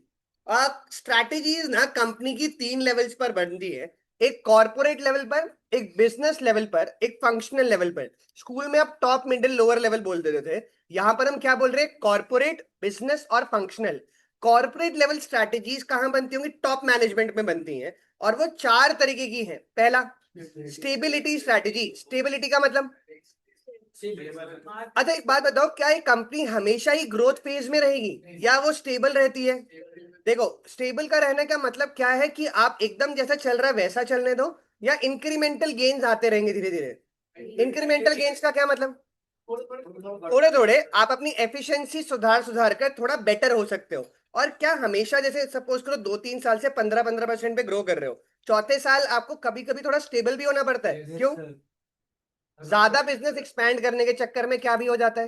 स्ट्रैटेजीज ना कंपनी की 3 लेवल्स पर बनती है, एक कॉरपोरेट लेवल पर, एक बिजनेस लेवल पर, एक फंक्शनल लेवल पर। स्कूल में आप टॉप, मिडिल, लोअर लेवल बोल देते थे, यहां पर हम क्या बोल रहे हैं? कॉरपोरेट, बिजनेस और फंक्शनल। कॉरपोरेट लेवल स्ट्रैटेजीज कहां बनती होंगी? टॉप मैनेजमेंट में बनती हैं, और वो 4 तरीके की हैं। पहला, स्टेबिलिटी स्ट्रैटेजी। स्टेबिलिटी का मतलब, अच्छा एक बात बताओ, क्या ये कंपनी हमेशा ही ग्रोथ फेज में रहेगी या वो स्टेबल रहती है? देखो, स्टेबल का रहने का मतलब क्या है कि आप एकदम जैसा चल रहा है वैसा चलने दो, या इंक्रीमेंटल गेन्स आते रहेंगे धीरे धीरे। इंक्रीमेंटल गेन्स का क्या मतलब? थोड़े थोड़े आप अपनी एफिशिएंसी सुधार सुधार कर थोड़ा बेटर हो सकते हो। और क्या हमेशा, जैसे सपोज करो 2-3 साल से 15-15% पे ग्रो कर रहे हो, चौथे साल आपको कभी कभी थोड़ा स्टेबल भी होना पड़ता है। क्यों? ज्यादा बिजनेस एक्सपैंड करने के चक्कर में क्या भी हो जाता है,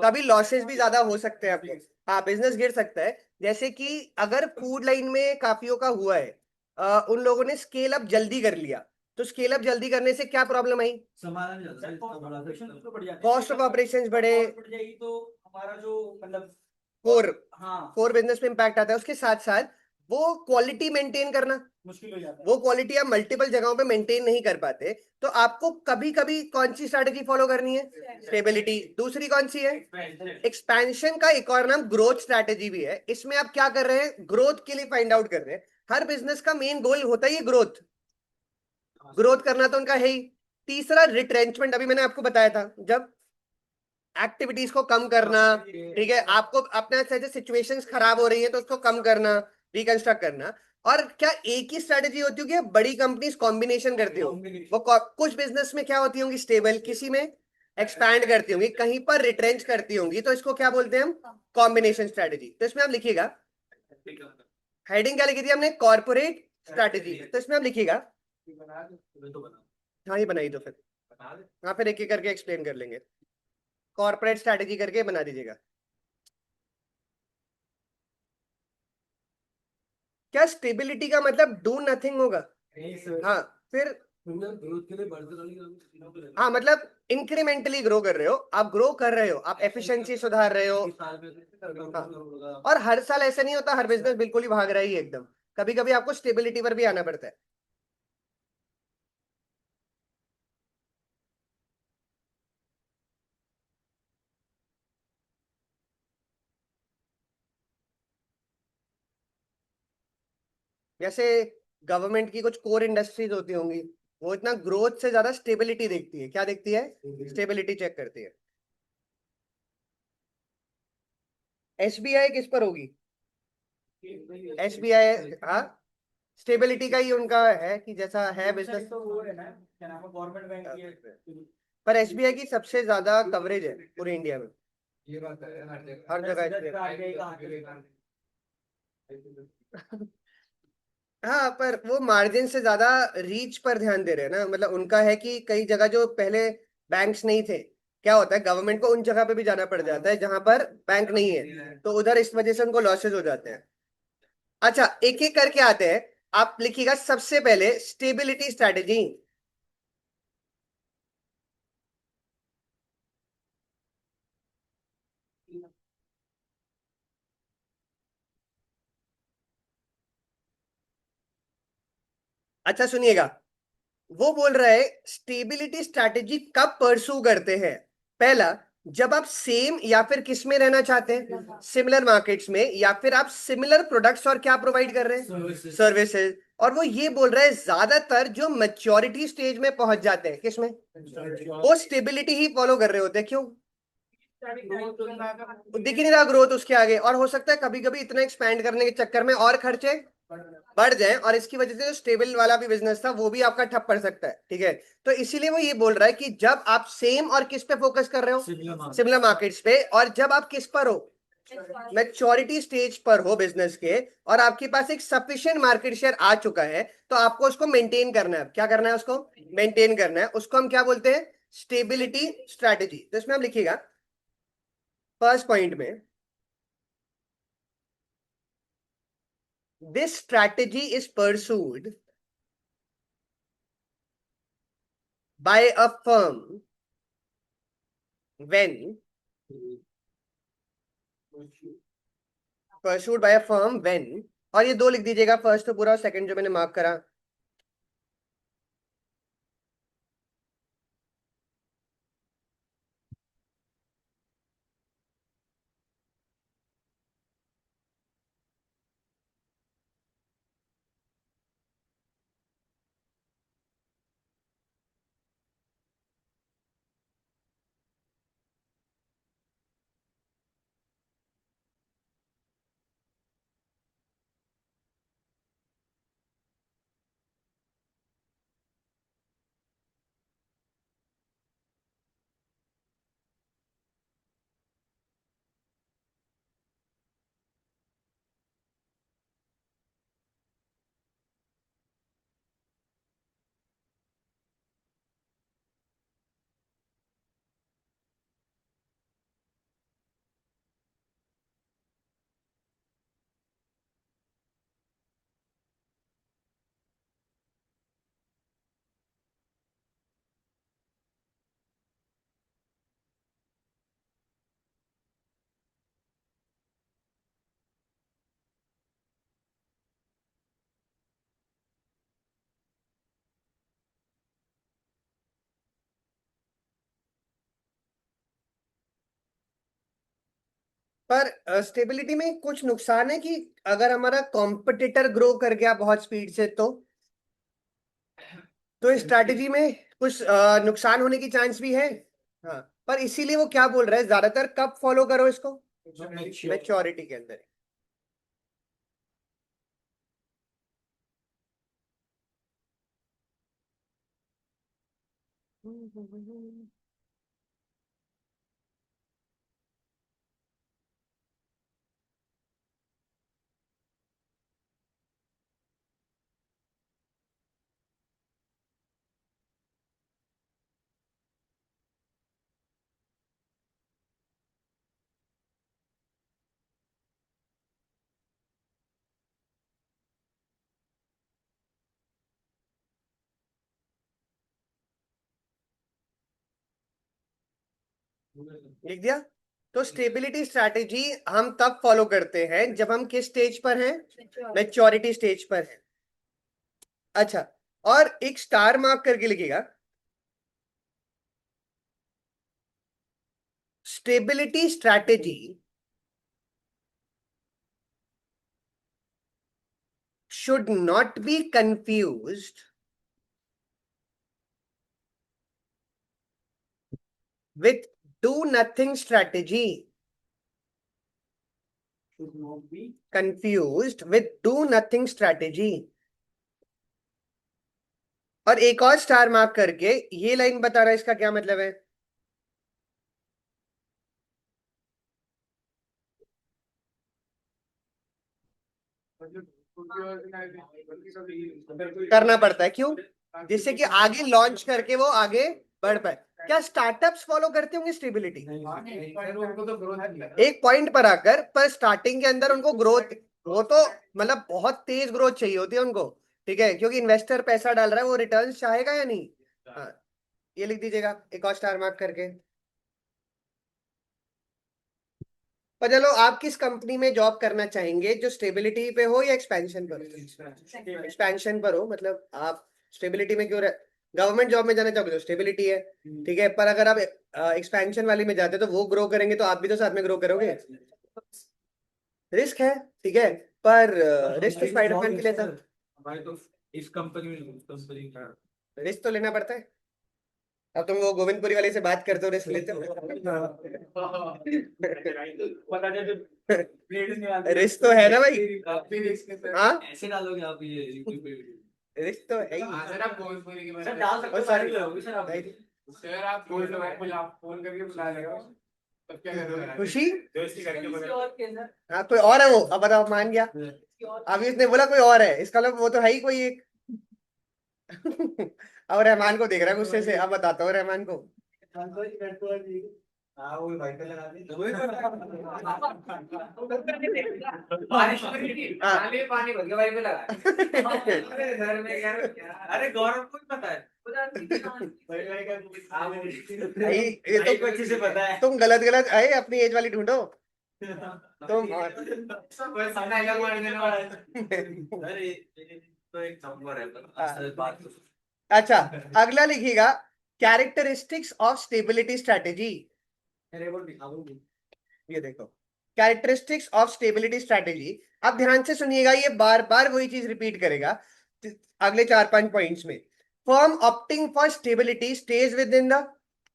कभी लॉसेस भी ज्यादा हो सकते हैं आपके। हाँ, बिजनेस गिर सकता है। जैसे कि अगर फूड लाइन में काफियों का हुआ है, उन लोगों ने स्केल अप जल्दी कर लिया, तो स्केल अप जल्दी करने से क्या प्रॉब्लम आई? संभाला नहीं जाता तो बढ़ जाती है। कॉस्ट ऑफ ऑपरेशंस बढ़े, बढ़ जाएगी तो हमारा जो मतलब कोर हाँ कोर बिजनेस में इंपैक्ट आता है। उसके साथ साथ वो क्वालिटी मेंटेन करना, मुश्किल हो जाता है। वो क्वालिटी आप मल्टीपल जगहों पे मेंटेन नहीं कर पाते, तो आपको कभी कभी कौन सी स्ट्रैटेजी फॉलो करनी है? स्टेबिलिटी। दूसरी कौन सी है? एक्सपेंशन का एक और नाम ग्रोथ स्ट्रैटेजी भी है। इसमें आप क्या कर रहे हैं? ग्रोथ के लिए फाइंड आउट कर रहे हैं। हर बिजनेस का मेन गोल होता है ये ग्रोथ, ग्रोथ करना तो उनका है ही। तीसरा, रिट्रेंचमेंट, अभी मैंने आपको बताया था, जब एक्टिविटीज को कम करना, ठीक है, आपको अपने से सिचुएशंस खराब हो रही है तो उसको कम करना, रिकंस्ट्रक्ट करना। और क्या एक ही स्ट्रेटेजी होती होगी, बड़ी कंपनीज कॉम्बिनेशन करती हो? वो कुछ बिजनेस में क्या होती होंगी? स्टेबल, किसी में एक्सपैंड करती होंगी, कहीं पर रिट्रेंच करती होंगी, तो इसको क्या बोलते हैं हम? Combination strategy. तो इसमें आप लिखिएगा, हेडिंग क्या लिखी थी हमने? Corporate strategy. तो इसमें आप लिखिएगा, हाँ ये बनाई तो फिर, हाँ फिर एक एक करके एक्सप्लेन कर लेंगे। कॉर्पोरेट स्ट्रैटेजी करके बना दीजिएगा। क्या स्टेबिलिटी का मतलब डू नथिंग होगा? हाँ, फिर ग्रोथ के लिए बढ़ते रहने हाँ मतलब इंक्रीमेंटली ग्रो कर रहे हो, आप ग्रो कर रहे हो, आप एफिशिएंसी सुधार रहे हो। हाँ। और हर साल ऐसा नहीं होता, हर बिजनेस बिल्कुल ही भाग रहा ही है एकदम, कभी कभी आपको स्टेबिलिटी पर भी आना पड़ता है। जैसे गवर्नमेंट की कुछ कोर इंडस्ट्रीज होती होंगी, वो इतना ग्रोथ से ज्यादा स्टेबिलिटी देखती है। क्या देखती है? स्टेबिलिटी चेक करती है। एसबीआई किस पर होगी? एसबीआई, हाँ, स्टेबिलिटी का ही उनका है कि जैसा है बिजनेस। तो वो है ना, क्या नाम है, गवर्नमेंट बैंक की है। पर एसबीआई की सबसे ज्यादा कवरेज है पूरे इंडिया में, ये बात है हर जगह। हर जगह दस SBI। आरबीआई का हाथ है। हाँ, पर वो मार्जिन से ज्यादा रीच पर ध्यान दे रहे हैं ना। मतलब उनका है कि कई जगह जो पहले बैंक्स नहीं थे, क्या होता है, गवर्नमेंट को उन जगह पे भी जाना पड़ जाता है जहां पर बैंक नहीं है, तो उधर इस वजह से उनको लॉसेज हो जाते हैं। अच्छा, एक एक करके आते हैं। आप लिखिएगा सबसे पहले स्टेबिलिटी स्ट्रैटेजी। अच्छा सुनिएगा, वो बोल रहा है स्टेबिलिटी स्ट्रैटेजी कब परसू करते हैं। पहला, जब आप सेम या फिर किस में रहना चाहते हैं, सिमिलर मार्केट्स में, या फिर आप सिमिलर प्रोडक्ट्स और क्या प्रोवाइड कर रहे हैं, सर्विसेज। और वो ये बोल रहा है ज्यादातर जो मैच्योरिटी स्टेज में पहुंच जाते हैं, किसमें, वो स्टेबिलिटी ही फॉलो कर रहे होते हैं। क्यों? दिख ही नहीं रहा ग्रोथ उसके आगे, और हो सकता है कभी कभी इतना एक्सपैंड करने के चक्कर में और खर्चे बढ़ जाए, और इसकी वजह से जो स्टेबल वाला भी बिजनेस था वो भी आपका ठप पड़ सकता है। ठीक है, तो इसीलिए वो ये बोल रहा है कि जब आप सेम और किस पे फोकस कर रहे हो, सिमिलर मार्केट्स पे, और जब आप किस पर हो, मैच्योरिटी स्टेज पर हो बिजनेस के, और आपके पास एक सफिशिएंट मार्केट शेयर आ चुका है, तो आपको उसको मेंटेन करना है। क्या करना है? उसको मेंटेन करना है। उसको हम क्या बोलते हैं? Stability strategy. तो इसमें हम लिखिएगा फर्स्ट पॉइंट में, this strategy is pursued by a firm when pursued by a firm when, और ये दो लिख दीजिएगा, फर्स्ट तो पूरा और सेकंड जो मैंने मार्क करा। पर स्टेबिलिटी में कुछ नुकसान है कि अगर हमारा कॉम्पिटिटर ग्रो कर गया बहुत स्पीड से, तो इस स्ट्रैटेजी में कुछ नुकसान होने की चांस भी है। हाँ, पर इसीलिए वो क्या बोल रहा है, ज्यादातर कब फॉलो करो इसको, मैच्योरिटी के अंदर। लिख दिया। तो स्टेबिलिटी स्ट्रैटेजी हम तब फॉलो करते हैं जब हम किस स्टेज पर हैं, मैच्योरिटी स्टेज पर हैं। अच्छा, और एक स्टार मार्क करके लिखिएगा, stability strategy should not be confused with do nothing strategy. should not be Confused with do nothing strategy. और एक और स्टार मार्क करके ये लाइन बता रहा है, इसका क्या मतलब है? करना पड़ता है, क्यों? जिससे कि आगे लॉन्च करके वो आगे बढ़ पाए। क्या स्टार्टअप्स फॉलो करते होंगे स्टेबिलिटी? उनको तो ग्रोथ एक पॉइंट पर आकर, पर स्टार्टिंग के अंदर उनको ग्रोथ, वो तो मतलब बहुत तेज ग्रोथ चाहिए होती है उनको, ठीक है, क्योंकि इन्वेस्टर पैसा डाल रहा है, वो रिटर्न चाहेगा या नहीं? हाँ, ये लिख दीजिएगा एक और स्टार मार्क करके। पर चलो, आप किस कंपनी में जॉब करना चाहेंगे, जो स्टेबिलिटी पे हो या एक्सपेंशन पर हो? एक्सपेंशन पर हो, मतलब आप स्टेबिलिटी में क्यों गवर्नमेंट जॉब में जाना चाहोगे तो स्टेबिलिटी है, ठीक है, पर अगर आप एक्सपेंशन वाली में जाते हो तो वो ग्रो करेंगे तो आप भी तो साथ में ग्रो करोगे। रिस्क है, ठीक है, पर रिस्क तो स्पाइडरमैन के लिए था। हमारे तो इस कंपनी में कंपनी का रिस्क तो लेना पड़ता है। अब तुम वो गोविंदपुरी वाले से बात करते हो, रिस्क लेते हो? पता नहीं रिस्क तो है ना भाई। हाँ, ऐसे डालोगे आप ये यूट्यूब पे रिस्क तो है ही। सर आप गोविंदपुरी के बारे सर में डाल सकते और हो सारी सर आप सर आप गोविंदपुरी आप फोन करके बुला लेगा तब क्या करोगे? खुशी, दोस्ती करके हाँ कोई और है वो, अब बताओ, मान गया, अभी उसने बोला कोई और है, इसका मतलब वो तो है ही कोई एक। अब रहमान को देख रहा है गुस्से से, अब बताता हूँ रहमान को। हाँ वो भाई पे लगा दी बारिश पानी पानी भर के भाई पे लगा अरे घर में यार अरे गौरव को ही पता है भाई, ये भाई को अच्छे से पता है तुम गलत गलत आए, अपनी एज वाली ढूंढो तुम। बस डायलॉग मार देना वाला है। अरे ये तो एक नंबर है असल बात तो अच्छा, अगला लिखिएगा कैरेक्टरिस्टिक्स ऑफ स्टेबिलिटी स्ट्रेटेजी। अरे वो दिखाऊंगी ये देखो, कैरेक्टरिस्टिक्स ऑफ स्टेबिलिटी स्ट्रेटेजी। आप ध्यान से सुनिएगा, ये बार बार वही चीज रिपीट करेगा अगले 4-5 पॉइंट्स में। Firm opting for stability stage with in the,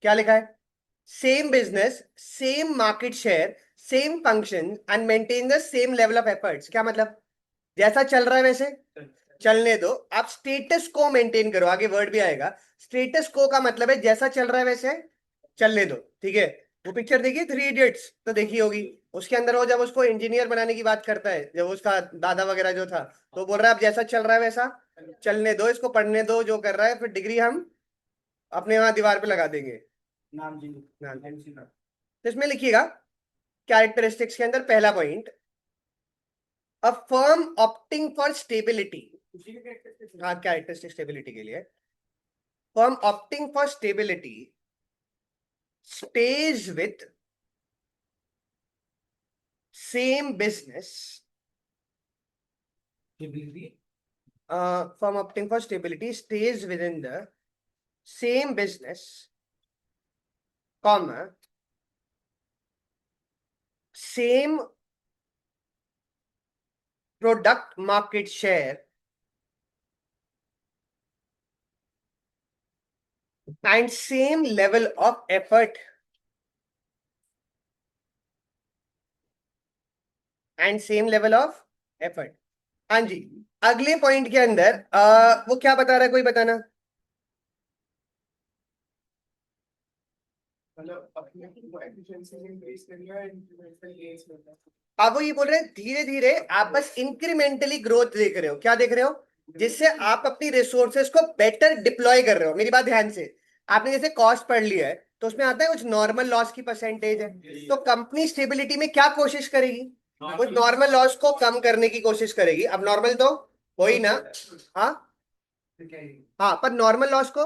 क्या लिखा है? Same business, same market share, same function and maintain the same level of efforts. क्या मतलब? जैसा चल रहा है वैसे चलने दो, आप स्टेटस को मेंटेन करो, आगे वर्ड भी आएगा। स्टेटस को का मतलब है जैसा चल रहा है वैसे चलने दो, ठीक है। वो पिक्चर देखिए 3 इडियट्स, तो देखी होगी, उसके अंदर वो जब उसको इंजीनियर बनाने की बात करता है, जब उसका दादा वगैरह जो था, तो बोल रहा है अब जैसा चल रहा है वैसा चलने दो, इसको पढ़ने दो जो कर रहा है, फिर डिग्री हम अपने वहां दीवार पे लगा देंगे। नाम जी तो इसमें लिखिएगा कैरेक्टरिस्टिक्स के अंदर पहला point, a firm opting for stability. हाँ, कैरेक्टरिस्टिक स्टेबिलिटी के लिए, firm opting for stability stays with same business. Firm opting for stability stays within the same business, comma, same product market share and same level of effort and same level of effort। हाँ जी, अगले पॉइंट के अंदर वो क्या बता रहा है, कोई बताना? मतलब अपने एफिशिएंसी इंक्रीज करनी है इंक्रीमेंटल गेन्स करना है। अब वो ये बोल रहे हैं धीरे धीरे आप बस इंक्रीमेंटली ग्रोथ देख रहे हो। क्या देख रहे हो? जिससे आप अपनी रिसोर्सेज को बेटर डिप्लॉय कर रहे हो। मेरी बात ध्यान से, आपने जैसे कॉस्ट पढ़ लिया है तो उसमें आता है कुछ नॉर्मल लॉस की परसेंटेज है, तो कंपनी स्टेबिलिटी में क्या कोशिश करेगी? कुछ नॉर्मल लॉस को कम करने की कोशिश करेगी। अब नॉर्मल तो हो ही ना, हाँ हाँ, पर नॉर्मल लॉस को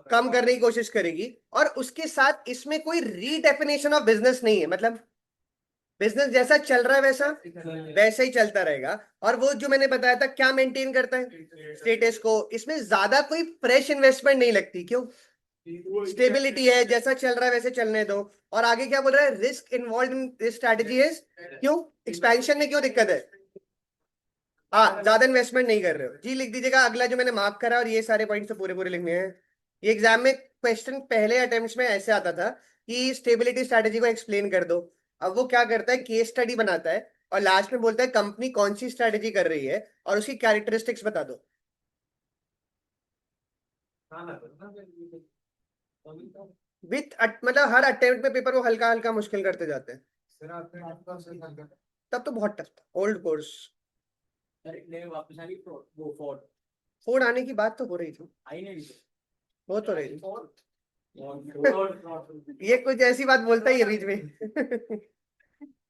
कम करने की कोशिश करेगी। और उसके साथ इसमें कोई रीडेफिनेशन ऑफ बिजनेस नहीं है, मतलब बिजनेस जैसा चल रहा है वैसा वैसे ही चलता रहेगा। और वो जो मैंने बताया था क्या मेंटेन करता है? स्टेटस को। इसमें ज्यादा कोई फ्रेश इन्वेस्टमेंट नहीं लगती, क्यों? स्टेबिलिटी है, जैसा चल रहा है वैसे चलने दो। और आगे क्या बोल रहा है? Risk involve in this strategy is, क्यों एक्सपेंशन में क्यों दिक्कत है? हाँ, ज्यादा इन्वेस्टमेंट नहीं कर रहे हो जी, लिख दीजिएगा अगला जो मैंने मार्क करा, और ये सारे पॉइंट्स तो पूरे पूरे लिखने हैं। ये एग्जाम में क्वेश्चन पहले अटेम्प्ट में ऐसे आता था कि स्टेबिलिटी स्ट्रैटेजी को एक्सप्लेन कर दो। अब वो क्या करता है, केस स्टडी बनाता है और लास्ट में बोलता है कंपनी कौन सी स्ट्रैटेजी कर रही है और उसकी कैरेक्टरिस्टिक्स बता दो। विथ मतलब हर अटेम्प्ट में पेपर वो हल्का हल्का मुश्किल करते जाते हैं। तब तो बहुत टफ था, ओल्ड कोर्स। वापस आ गई वो फोर्ट फोर्ड आने की बात तो हो रही थी, आई नहीं हो तो रही थी। फोर्ट ये कुछ ऐसी बात बोलता ही है बीच में।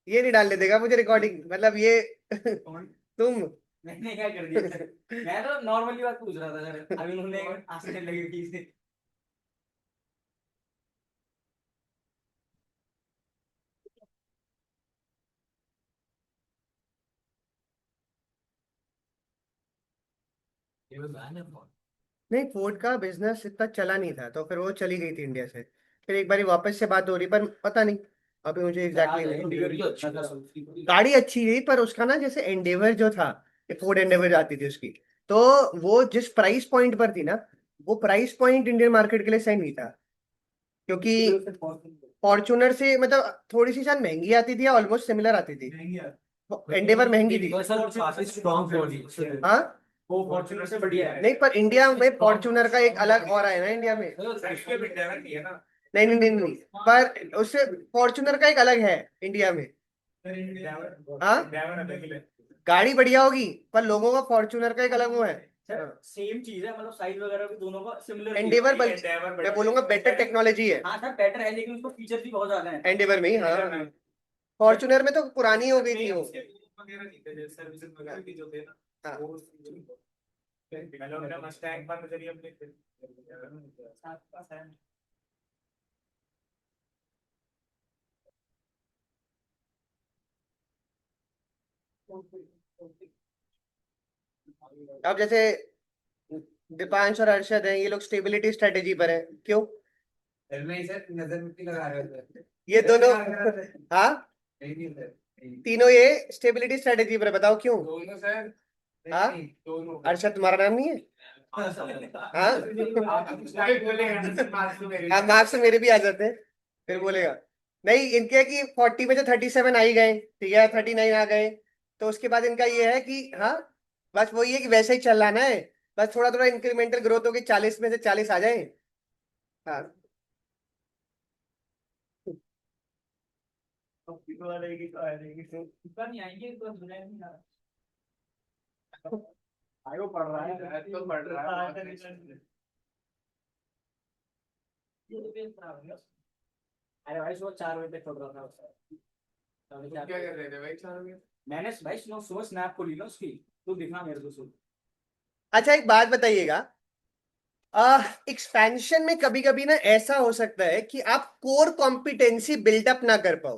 ये नहीं डालने देगा मुझे रिकॉर्डिंग, मतलब ये तुम। मैंने क्या कर दिया सर? मैं तो नॉर्मली बात पूछ रहा था सर, अभी उन्होंने हंसने लगे पीछे। नहीं, फोर्ड का बिजनेस इतना चला नहीं था, तो फिर वो चली गई थी इंडिया से। फिर एक बारी वापस से बात हो रही, पर पता नहीं अभी मुझे एग्जैक्टली। गाड़ी अच्छी थी, पर उसका ना जैसे एंडेवर जो था, फोर्ड एंडेवर जाती थी उसकी, तो वो जिस प्राइस पॉइंट पर थी ना, वो प्राइस पॉइंट इंडियन मार्केट के लिए सही नहीं था। क्योंकि फॉर्च्यूनर से मतलब थोड़ी सी शायद महंगी आती थी या ऑलमोस्ट सिमिलर आती थी। एंडेवर महंगी थी। स्ट्रॉन्ग बॉडी हाँ, वो फॉर्च्यूनर से बढ़िया है। नहीं पर इंडिया में फॉर्च्यूनर का एक अलग और है ना इंडिया में। नहीं नहीं नहीं नहीं, पर उससे फॉर्च्यूनर का एक अलग है इंडिया में। हाँ, गाड़ी बढ़िया होगी, पर लोगों का फॉर्च्यूनर का एक अलग वो है। सेम चीज है, मतलब साइज वगैरह भी दोनों का सिमिलर। एंडेवर बल्कि मैं बोलूंगा बेटर टेक्नोलॉजी है हाँ सर बेटर है, लेकिन उसको फीचर भी बहुत ज्यादा है एंडेवर में ही। हाँ, फॉर्च्यूनर में तो पुरानी हो गई थी वो। हाँ, अब जैसे दीपांश और अरशद हैं, ये लोग स्टेबिलिटी स्ट्रेटेजी पर है, क्यों? ये दोनों, हाँ, तीनों ये स्टेबिलिटी स्ट्रेटेजी पर है, बताओ क्यों? हाँ, अरशद तुम्हारा नाम नहीं है? हाँ, हाँ, मार्क्स मेरे भी आ जाते हैं, फिर बोलेगा। नहीं, इनके कि 40 में से 37 आ ही गए, ठीक है, 39 आ गए, तो उसके बाद इनका ये है कि हाँ, बस वही है कि वैसे ही चलाना है, बस थोड़ा थोड़ा इंक्रीमेंटल ग्रोथ होगी, 40 में से 40 आ जाए। हाँ, नहीं आएंगे तो जुलाई में आयो पढ़ रहा है तो पढ़ रहा है। अरे भाई सुबह 4 बजे तक छोड़ रहा था उससे। क्या कर रहे थे भाई 4 बजे? मैंने भाई सुबह स्नैप को ली ना उसकी, तो दिखा मेरे को सुबह। अच्छा एक बात बताइएगा, एक्सपेंशन में कभी कभी ना ऐसा हो सकता है कि आप कोर कॉम्पिटेंसी बिल्डअप ना कर पाओ।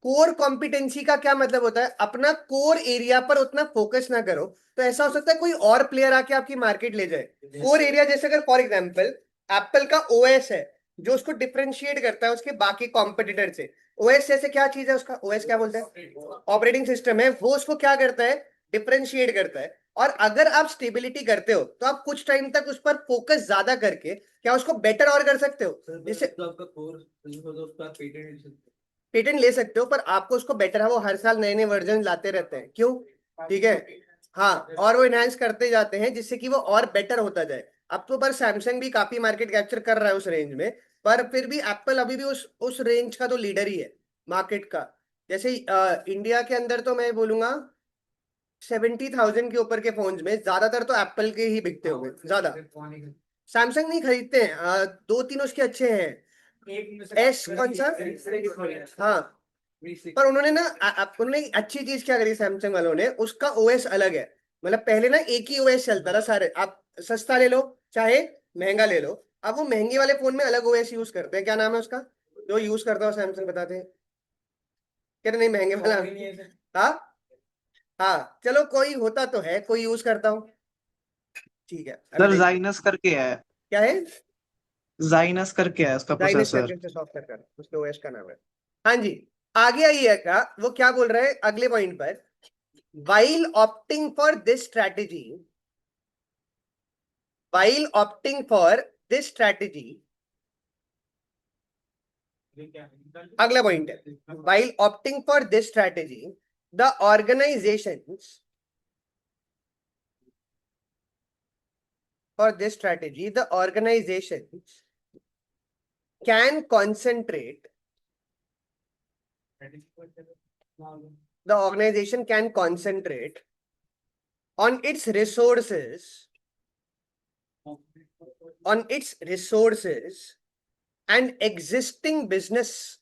कोर कॉम्पिटेंसी का क्या मतलब होता है, अपना कोर एरिया पर उतना फोकस ना करो, तो ऐसा हो सकता है कोई और प्लेयर आके आपकी मार्केट ले जाए। कोर एरिया जैसे अगर फॉर एग्जांपल एप्पल का ओएस है, जो उसको डिफरेंशिएट करता है उसके बाकी कॉम्पिटिटर से। ओएस जैसे क्या चीज है, उसका ओएस क्या बोलते हैं, ऑपरेटिंग सिस्टम है, वो उसको क्या करता है, डिफरेंशिएट करता है। और अगर आप स्टेबिलिटी करते हो तो आप कुछ टाइम तक उस पर फोकस ज्यादा करके क्या उसको बेटर और कर सकते हो, जैसे पेटेंट ले सकते हो, पर आपको उसको बेटर है, वो हर साल नए नए वर्जन लाते रहते हैं, क्यों? ठीक है, हाँ, और वो इनहेंस करते जाते हैं जिससे कि वो और बेटर होता जाए। अब तो पर सैमसंग भी काफी मार्केट कैप्चर कर रहा है उस रेंज में, पर फिर भी एप्पल अभी भी उस रेंज का तो लीडर ही है मार्केट का। जैसे इंडिया के अंदर तो मैं बोलूंगा 70,000 के ऊपर के फोन्स में ज्यादातर तो एप्पल के ही बिकते होंगे ज्यादा। सैमसंग नहीं खरीदते हैं, दो तीन उसके अच्छे हैं। एस कौन सा, हाँ, पर उन्होंने ना उन्होंने एक अच्छी चीज क्या करी सैमसंग वालों ने, उसका ओएस अलग है। मतलब पहले ना एक ही ओएस चलता था सारे, आप सस्ता ले लो चाहे महंगा ले लो, अब वो महंगे वाले फोन में अलग ओएस यूज करते हैं, क्या नाम है उसका जो यूज करता हो सैमसंग, बताते हैं? कह रहे नहीं महंगे वाला। हाँ, हाँ, चलो कोई होता तो है, कोई यूज करता हूँ, ठीक है, अभी सर देख। जाइनस करके है, क्या है? जाइनस करके है उसका डायनेस प्रोसेसर। करके सॉफ्टवेयर कर, उसके ओएस का नाम है। हाँ जी, आगे आइए का वो क्या बोल रहे हैं अगले पॉइंट पर, while opting for this strategy, while opting for this strategy, अगला पॉइंट है, while opting for this strategy, the organizations for this strategy, the organizations can concentrate, the organization can concentrate on its resources, on its resources and existing business,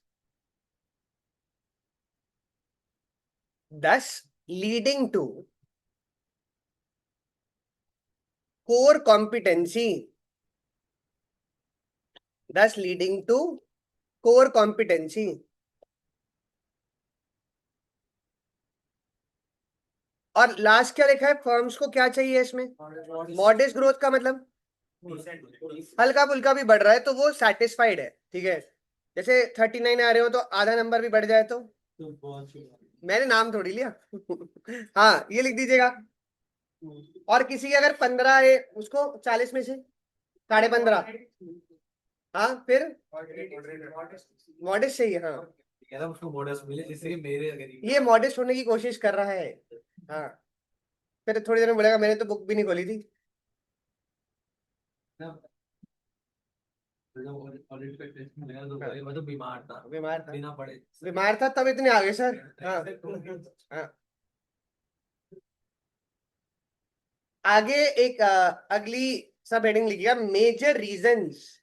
thus leading to core competency, thus leading to core competency. और लास्ट क्या लिखा है, फर्म्स को क्या चाहिए इसमें, मॉडेस्ट ग्रोथ का मतलब हल्का फुल्का भी बढ़ रहा है तो वो सेटिस्फाइड है, ठीक है। जैसे 39 आ रहे हो तो आधा नंबर भी बढ़ जाए तो मैंने नाम थोड़ी लिया हाँ ये लिख दीजिएगा। और किसी के अगर 15 है उसको 40 में से 15.5, हाँ फिर मॉडेस्ट चाहिए, हाँ उसको मॉडेस्ट मिले जिससे मेरे ये मॉडेस्ट होने की कोशिश कर रहा है। हाँ फिर थोड़ी देर में बोलेगा मैंने तो बुक भी नहीं खोली थी। मैं तो बीमार था बिना पढ़े। बीमार था तब इतने आगे सर। हाँ हाँ आगे एक अगली सब हेडिंग लिखिएगा, मेजर रीजंस।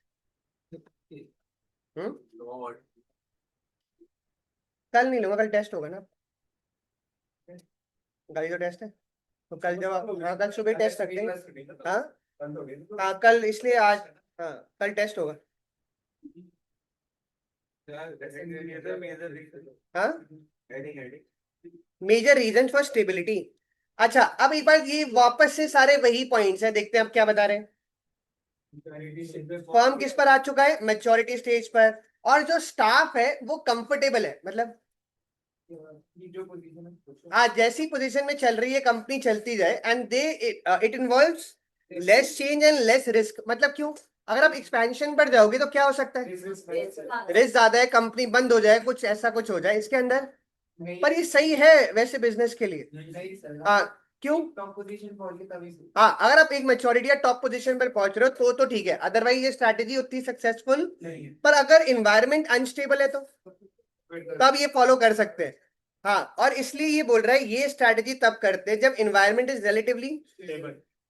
कल नहीं लूंगा, कल टेस्ट होगा ना, कल ही तो टेस्ट है, तो कल जब हाँ कल सुबह टेस्ट रखते हैं। हाँ हाँ कल इसलिए आज, हाँ कल टेस्ट होगा। हाँ मेजर रीजन फॉर स्टेबिलिटी। अच्छा अब एक बार ये वापस से सारे वही पॉइंट्स हैं, देखते हैं अब क्या बता रहे हैं। फर्म किस पर आ चुका है, मैच्योरिटी स्टेज पर, और जो स्टाफ है वो कंफर्टेबल है, मतलब आज जैसी पोजीशन में चल रही है कंपनी चलती जाए, and they it involves less change and less risk. मतलब क्यों, अगर आप एक्सपेंशन पर जाओगे तो क्या हो सकता है, रिस्क ज्यादा है, कंपनी बंद हो जाए, कुछ ऐसा कुछ हो जाए इसके अंदर। पर ये सही है वैसे बिजनेस के लिए। हाँ क्यों, हाँ अगर आप एक मैच्योरिटी या टॉप पोजीशन पर पहुंच रहे हो तो ठीक है, अदरवाइज ये स्ट्रैटेजी उतनी सक्सेसफुल। पर अगर इन्वायरमेंट अनस्टेबल है तो तब ये फॉलो कर सकते हैं। हाँ और इसलिए ये बोल रहा है ये स्ट्रैटेजी तब करते हैं जब environment is relatively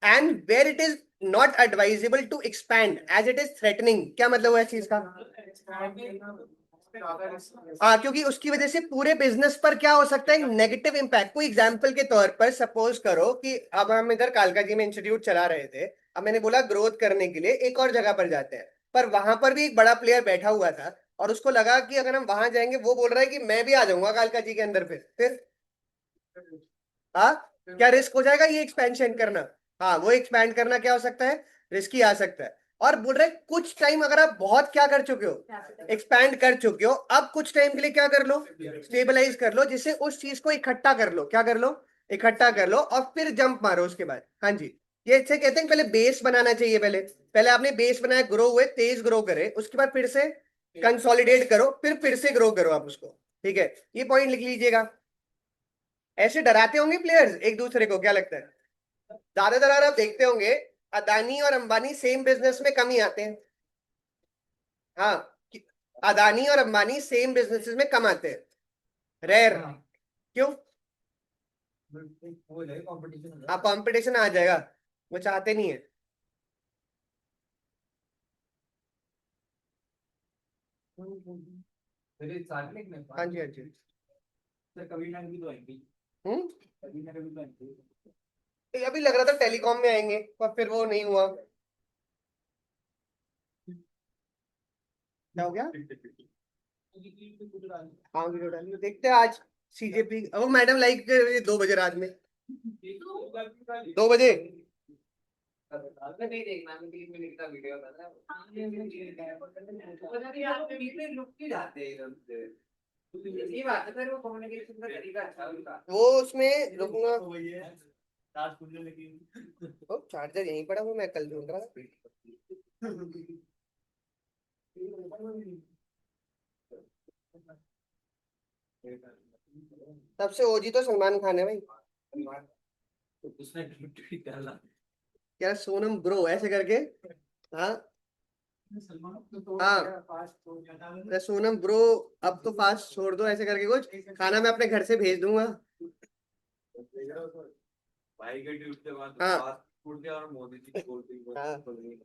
and where it is not advisable to expand as it is threatening. क्या मतलब है इस चीज का, हाँ क्योंकि उसकी वजह से पूरे बिजनेस पर क्या हो सकता है, नेगेटिव इंपैक्ट। कोई एग्जांपल के तौर पर सपोज करो कि अब हम इधर कालका जी में इंस्टीट्यूट चला रहे थे, अब मैंने बोला ग्रोथ करने के लिए एक और जगह पर जाते हैं, पर वहां पर भी एक बड़ा प्लेयर बैठा हुआ था और उसको लगा कि अगर हम वहां जाएंगे, वो बोल रहा है कि मैं भी आ जाऊंगा कालका जी के अंदर, फिर हाँ क्या रिस्क हो जाएगा ये एक्सपेंशन करना। हाँ वो एक्सपैंड करना क्या हो सकता है, रिस्की आ सकता है। और बोल रहे कुछ टाइम अगर आप बहुत क्या कर चुके हो, एक्सपैंड कर चुके हो, अब कुछ टाइम के लिए क्या कर लो, स्टेबलाइज कर लो, जिससे उस चीज को इकट्ठा कर लो, क्या कर लो, इकट्ठा कर लो और फिर जंप मारो उसके बाद। हाँ जी ये इसे कहते हैं पहले बेस बनाना चाहिए, पहले पहले आपने बेस बनाया, ग्रो हुए, तेज ग्रो करे, उसके बाद फिर से कंसोलिडेट करो, फिर से ग्रो करो आप उसको। ठीक है ये पॉइंट लिख लीजिएगा। ऐसे डराते होंगे प्लेयर्स एक दूसरे को, क्या लगता है, ज्यादातर आप देखते होंगे अदानी और अंबानी सेम बिजनेस में कम ही आते हैं। हाँ अदानी और अंबानी सेम बिजनेसेस में कम आते हैं, रेयर। क्यों, हाँ कंपटीशन आ जाएगा, वो चाहते नहीं है। हाँ जी हाँ जी। सर कभी ना कभी तो आएंगी, हम्म कभी ना कभी तो आएंगी। ये अभी लग रहा था टेलीकॉम में आएंगे पर फिर वो नहीं हुआ। क्या हो गया, हाँ वीडियो डाली देखते हैं आज। सीजेपी वो मैडम लाइक 2 बजे रात में, 2 बजे। नहीं देखना, 3 मिनट का वीडियो था ना। रुक ही जाते हैं एकदम से। ये बात है, फिर वो कम्युनिकेशन का तरीका अच्छा उनका। वो उसमें रुकूंगा। वही है, राज पूछने लगी। ओ चार्जर यहीं पड़ा हूँ, मैं कल ढूंढ रहा था। सबसे ओजी तो सलमान खान है भाई। उसने ट्वीट डाला क्या सोनम ब्रो ऐसे करके। हाँ हाँ, अरे सोनम ब्रो अब तो फास्ट छोड़ दो ऐसे करके कुछ, खाना मैं अपने घर से भेज दूंगा। भाई के ट्वीट के बाद हाँ। फास्ट फूड के और मोदी जी की बोलती हाँ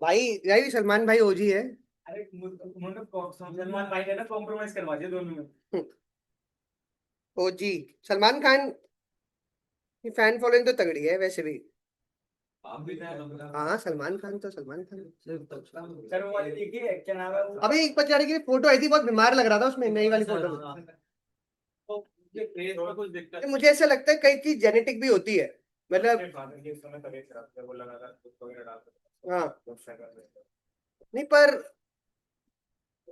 भाई, यही सलमान भाई ओजी है। अरे सलमान भाई ने ना कॉम्प्रोमाइज करवा दिया दोनों में। ओजी सलमान खान की फैन फॉलोइंग तो तगड़ी है वैसे भी। आप भी थे हाँ सलमान खान तो सलमान खान। सर वो वाली देखी है, क्या नाम है वो? अभी एक बेचारे की फोटो आई थी, बहुत बीमार लग रहा था उसमें, नई वाली फोटो में। तो ये फेस में कुछ दिक्कत ये मुझे ऐसा लगता है कई चीज जेनेटिक भी होती है, मतलब। हाँ नहीं, पर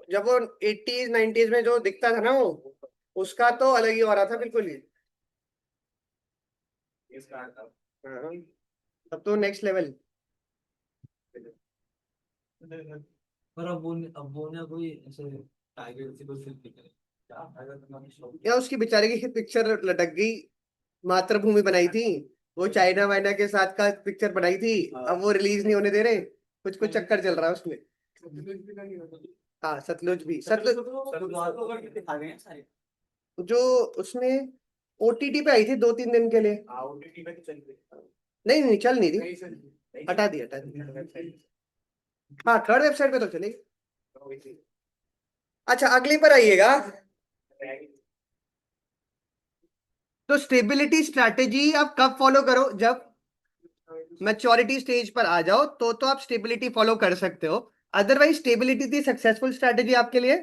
जब वो 80s 90s में जो दिखता था ना वो, उसका तो अलग ही हो रहा था बिल्कुल ही। हाँ, तब तो नेक्स्ट लेवल। पर अब वो ना कोई ऐसे टाइगर से कोई फिल्म नहीं करे अगर तुम्हारी शौक या उसकी बेचारे की पिक्चर लटक गई, मातृभूमि बनाई थी, वो चाइना वाइना के साथ का पिक्चर बनाई थी, अब वो रिलीज नहीं होने दे रहे, कुछ कुछ चक्कर चल रहा है उसमें। हाँ सतलुज भी, सतलुज दिखा गए हैं सारे। जो उसमें ओटीटी पे आई थी 2-3 दिन के लिए। ओटीटी पे तो चल रही नहीं नहीं चल नहीं है। थी, हटा दी हटा दी। हाँ थर्ड वेबसाइट पे तो चलेगी। अच्छा अगली पर आइएगा। तो स्टेबिलिटी स्ट्रैटेजी आप कब फॉलो करो, जब मैच्योरिटी स्टेज पर आ जाओ तो आप स्टेबिलिटी फॉलो कर सकते हो। अदरवाइज स्टेबिलिटी थी सक्सेसफुल स्ट्रैटेजी आपके लिए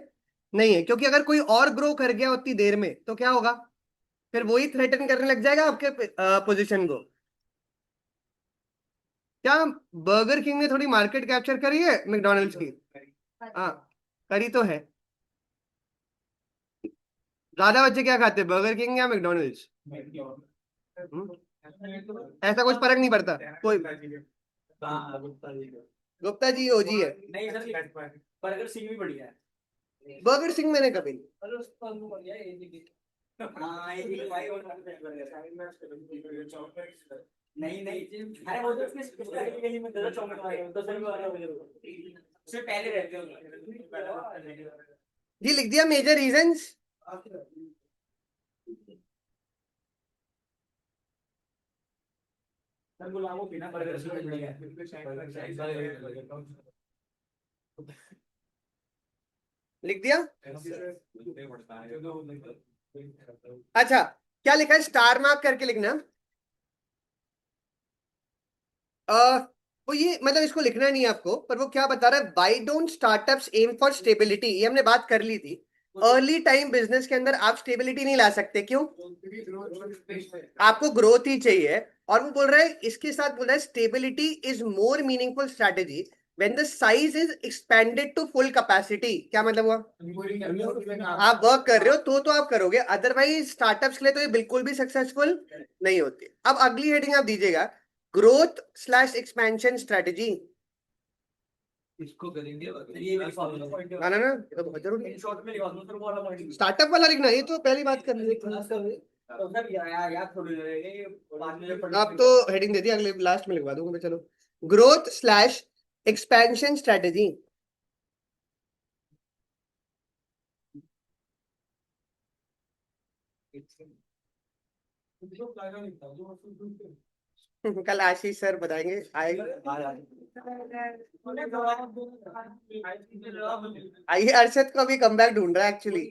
नहीं है, क्योंकि अगर कोई और ग्रो कर गया उतनी देर में तो क्या होगा, फिर वही थ्रेटन करने लग जाएगा आपके पोजीशन को। क्या बर्गर किंग ने थोड़ी मार्केट कैप्चर करी है मैकडोनल्ड्स की? हाँ करी तो है। ज्यादा बच्चे क्या खाते हैं, बर्गर किंग या मैकडोनल्ड्स? ऐसा कुछ फर्क नहीं पड़ता कोई। गुप्ता जी ओजी है। नहीं सर, बर्गर सिंह भी बढ़िया है। बर्गर सिंह मैंने कभी नहीं। हाँ ये भी भाई और नहीं नहीं, अरे वो तो उसने स्पेशलिटी गली में दस चौमिन वाले तो सही बात है, उससे पहले रहते हो। जी लिख दिया मेजर रीजंस। सर गुलाबो बिना बर्गर से बढ़िया लिख दिया। है अच्छा क्या लिखा है, स्टार मार्क करके लिखना। वो ये मतलब इसको लिखना नहीं है आपको, पर वो क्या बता रहा है, why don't startups aim for stability, ये हमने बात कर ली थी। अर्ली टाइम बिजनेस के अंदर आप स्टेबिलिटी नहीं ला सकते, क्यों? आपको ग्रोथ ही चाहिए। और वो बोल रहा है, इसके साथ बोल रहा है, stability is more meaningful strategy when the size is expanded to full capacity. क्या मतलब हुआ, आप वर्क कर रहे हो तो आप करोगे, अदरवाइज स्टार्टअप्स के लिए तो ये बिल्कुल भी सक्सेसफुल नहीं होती। अब अगली हेडिंग आप दीजिएगा, ग्रोथ स्लैश एक्सपेंशन स्ट्रेटेजी। इसको करेंगे ये मेरी फॉलो पॉइंट ना ना ना, ये तो बहुत जरूरी है। शॉर्ट में लिखा दूं सर वो वाला पॉइंट। स्टार्टअप वाला लिखना, ये तो पहली बात कर ली। तो सर याद थोड़ी रहेगा ये बाद में जब पढ़ने आप तो हेडिंग दे दी, अगले लास्ट में लिखवा दूंगा मैं, चलो। Growth slash expansion strategy. कल आशीष सर बताएंगे, आएंगे। आइए, अरशद को अभी कम बैक ढूंढ रहा है एक्चुअली।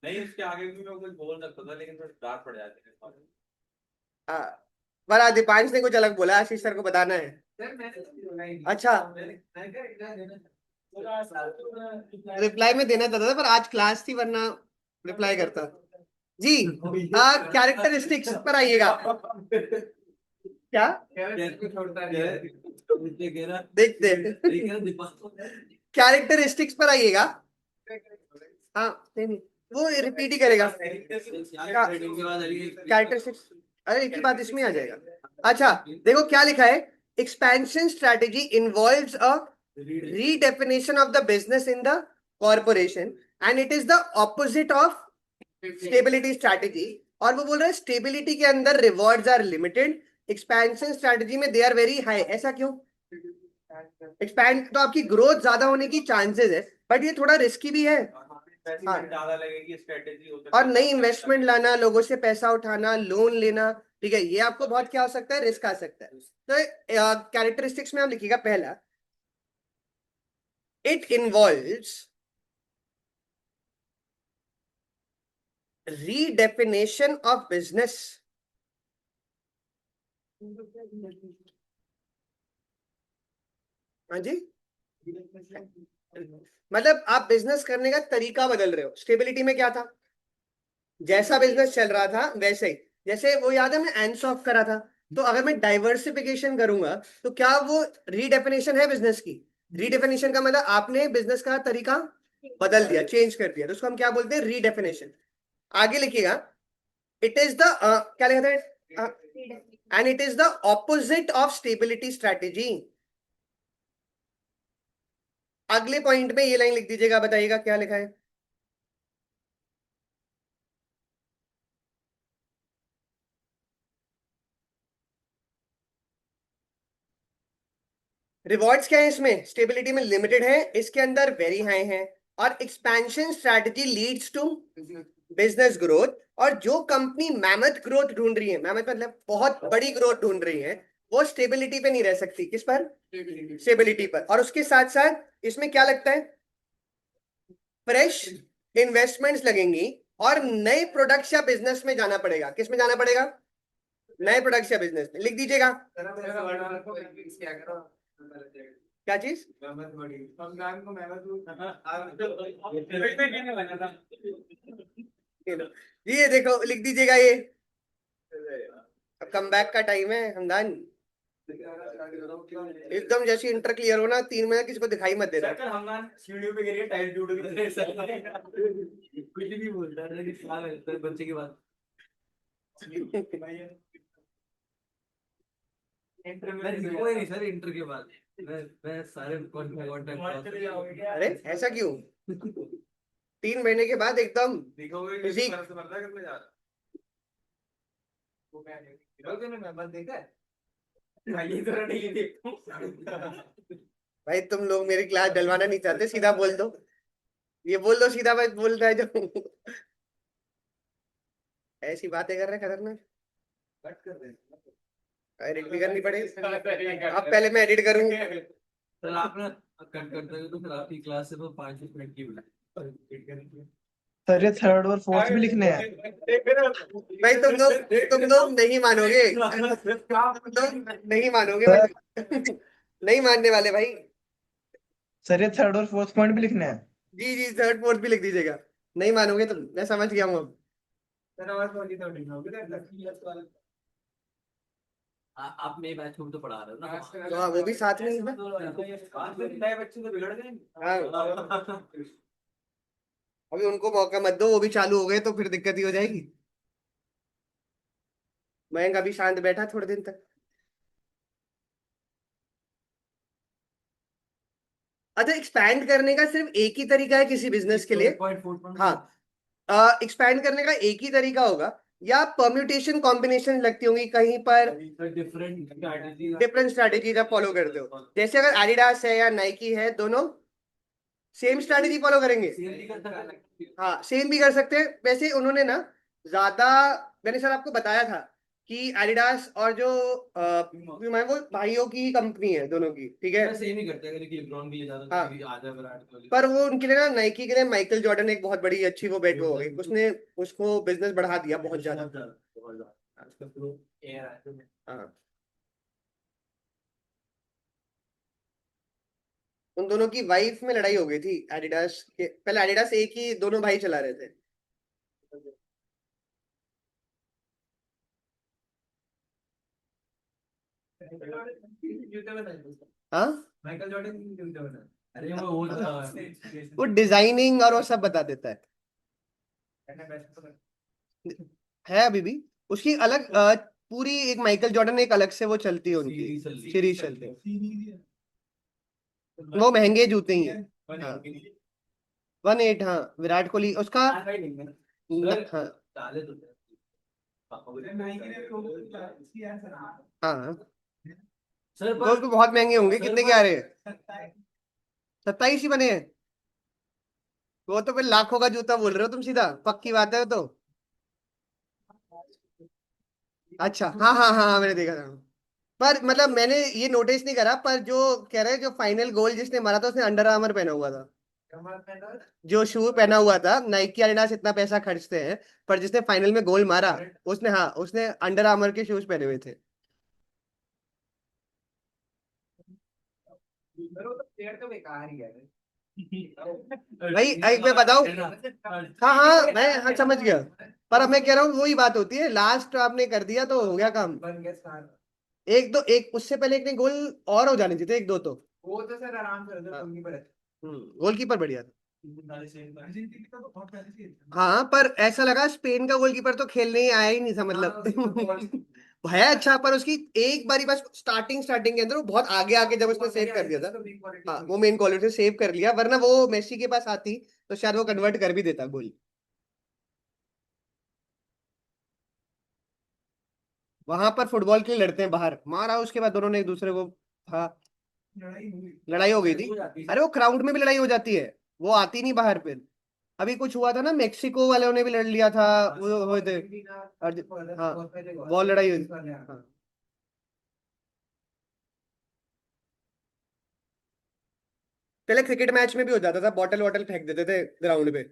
नहीं इसके आगे भी मैं कुछ बोल सकता था लेकिन थोड़ी डांट पड़ जाती है हाँ, पर दीपांश ने कुछ अलग बोला, आशीष सर को बताना है। अच्छा रिप्लाई में देना चाहता था, पर आज क्लास थी, वरना रिप्लाई करता जी। कैरेक्टरिस्टिक्स पर आइएगा। क्या देखते कैरेक्टरिस्टिक्स पर आइएगा। हाँ नहीं नहीं, वो रिपीट ही करेगा ट्रेडिंग के बाद कैरेक्टरिस्टिक्स। अरे एक ही बात इसमें आ जाएगा। अच्छा देखो क्या लिखा है, expansion strategy involves a redefinition of the business in the corporation and it is the opposite of stability strategy। और वो बोल रहे हैं स्टेबिलिटी के अंदर rewards are limited, expansion strategy में दे आर वेरी हाई। ऐसा क्यों? एक्सपैंड तो आपकी ग्रोथ ज्यादा होने की चांसेस है, बट ये थोड़ा रिस्की भी है। हाँ। ज्यादा लगेगी स्ट्रेटेजी और नई इन्वेस्टमेंट लाना, लोगों से पैसा उठाना, लोन लेना, ठीक है, ये आपको बहुत क्या हो सकता है, रिस्क आ सकता है। तो कैरेक्टरिस्टिक्स में आप लिखिएगा पहला, it involves redefinition of business. हाँ जी, मतलब आप बिजनेस करने का तरीका बदल रहे हो। स्टेबिलिटी में क्या था, जैसा बिजनेस चल रहा था वैसे ही। जैसे वो याद है मैं एंड्स ऑफ करा था, तो अगर मैं डाइवर्सिफिकेशन करूंगा तो क्या वो रीडेफिनेशन है बिजनेस की? रीडेफिनेशन का मतलब आपने बिजनेस का तरीका बदल दिया, चेंज कर दिया, तो उसको हम क्या बोलते हैं, रीडेफिनेशन। आगे लिखिएगा, इट इज द क्या लिखा था, and it is the opposite of stability strategy. अगले पॉइंट में ये लाइन लिख दीजिएगा, बताइएगा क्या लिखा है। रिवॉर्ड्स क्या है इसमें, स्टेबिलिटी में लिमिटेड है, इसके अंदर वेरी हाई है, और expansion strategy leads to business growth. और जो कंपनी मैमथ ग्रोथ ढूंढ रही है, मैमथ मतलब बहुत बड़ी ग्रोथ ढूंढ रही है, वो स्टेबिलिटी पे नहीं रह सकती। किस पर? स्टेबिलिटी पर। और उसके साथ साथ इसमें क्या लगता है, फ्रेश इन्वेस्टमेंट्स लगेंगी और नए प्रोडक्ट्स या बिजनेस में जाना पड़ेगा। किस में जाना पड़ेगा? नए प्रोडक्ट्स या बिजनेस में। लिख दीजिएगा क्या चीज, जी ये देखो लिख दीजिएगा ये। अब कम बैक का टाइम है हमदान, एकदम जैसे इंटर क्लियर हो ना 3 महीने किसी को दिखाई मत देना। सर हम सीढ़ियों पे गिरे, टाइल टूट गई सर। कुछ भी बोलता है कि साल है सर बच्चे के बाद। कोई नहीं सर, इंटर के बाद मैं सारे कांटेक्ट। अरे ऐसा क्यों? 3 महीने के बाद एकदम दिखोगे किसी- से मरना करने जा रहा देखा है। ये तो नहीं देखता। भाई तुम लोग मेरी क्लास डलवाना नहीं चाहते, सीधा बोल दो, ये बोल दो सीधा, भाई बोल रहा है जो ऐसी बातें कर रहे हैं खतरनाक। कट कर रहे हैं। एडिट भी करनी पड़ेगी, अब पहले मैं एडिट करूँ। सर आप ना कट करते हो तो फिर आपकी क्लास से 5 मिनट की सर ये थर्ड और फोर्थ भी लिखने हैं। भाई तुम लोग नहीं मानोगे, तुम लोग नहीं मानोगे सर भाई। नहीं मानने वाले भाई। सर ये थर्ड और फोर्थ पॉइंट भी लिखने हैं। जी जी, थर्ड फोर्थ भी लिख दीजिएगा। नहीं मानोगे तुम, मैं समझ गया हूँ अब। आप मेरे बैच को भी तो पढ़ा रहे हो ना। तो हाँ, वो भी साथ में ही है ना। नए बच्चे तो बिगड़ गए। हाँ, अभी उनको मौका मत दो, वो भी चालू हो गए तो फिर दिक्कत ही हो जाएगी। मयंक अभी शांत बैठा थोड़े दिन तक। अच्छा, एक्सपैंड करने का सिर्फ एक ही तरीका है किसी बिजनेस के लिए। हाँ, एक्सपैंड करने का एक ही तरीका होगा, या परम्यूटेशन कॉम्बिनेशन लगती होंगी कहीं पर, डिफरेंट स्ट्रैटेजीज आप फॉलो करते हो। जैसे अगर एडिडास है या नाइकी है, दोनों सेम स्ट्रैटेजी फॉलो करेंगे। हाँ, सेम भी कर सकते हैं। वैसे उन्होंने ना ज्यादा, मैंने सर आपको बताया था कि एडिडास और जो मैं वो भाइयों की कंपनी है दोनों की, ठीक है। सेम ही करते हैं लेकिन LeBron भी ये ज्यादा हाँ। आजा विराट कोहली। पर वो उनके लिए ना, नाइकी के लिए माइकल जॉर्डन एक बहुत बड़ी अच्छी वो बेट हो गई, उसने उसको बिजनेस बढ़ा दिया बहुत ज्यादा। आजकल तो एयर हाँ, उन दोनों की वाइफ में लड़ाई हो गई थी एडिडास के। पहले एडिडास एक ही दोनों भाई चला रहे थे। हाँ, माइकल जॉर्डन। अरे वो वो डिजाइनिंग और वो सब बता देता है। है अभी भी उसकी अलग पूरी एक माइकल जॉर्डन एक अलग से वो चलती है उनकी सीरीज चलती है। वो महंगे जूते ही हैं। हाँ 1.8 हाँ विराट कोहली उसका हाँ हाँ सर वो तो बहुत महंगे होंगे कितने के आ रहे हैं 27 ही बने हैं वो तो फिर लाखों का जूता बोल रहे हो तुम सीधा पक्की बात है वो तो अच्छा हाँ हाँ हाँ मैंने देखा था पर मतलब मैंने ये नोटिस नहीं करा पर जो कह रहे हैं जो फाइनल गोल जिसने मारा था उसने अंडर आर्मर पहना हुआ था जो शू पहना हुआ था नाइकी एडिडास इतना पैसा खर्चते हैं पर जिसने फाइनल में गोल मारा उसने हाँ उसने अंडर आर्मर के शूज पहने हुए थे भाई एक मैं बताऊं हाँ हाँ मैं हाँ समझ गया पर अब मैं कह रहा हूँ वही बात होती है लास्ट आपने कर दिया तो हो गया काम एक दो एक उससे पहले एक ने गोल और हो जाने चाहिए थे एक दो तो वो तो सर आराम से गोलकीपर है। गोलकीपर बढ़िया था हाँ पर ऐसा लगा स्पेन का गोलकीपर तो खेलने ही आया ही नहीं था मतलब है अच्छा पर उसकी एक बारी बस स्टार्टिंग के अंदर वो बहुत आगे आके जब उसने सेव कर दिया था हाँ वो मेन क्वालिटी से सेव कर लिया वरना वो मेसी के पास आती तो शायद वो कन्वर्ट कर भी देता गोल वहां पर फुटबॉल के लिए लड़ते हैं बाहर मारा उसके बाद दोनों ने एक दूसरे को हाँ लड़ाई हो गई थी अरे वो क्राउड में भी लड़ाई हो जाती है वो आती नहीं बाहर फिर अभी कुछ हुआ था ना मेक्सिको वालों ने भी लड़ लिया था वो हुए थे हाँ बहुत लड़ाई हुई हाँ पहले क्रिकेट मैच में भी हो जाता था बॉटल वॉटल फेंक देते थे ग्राउंड पे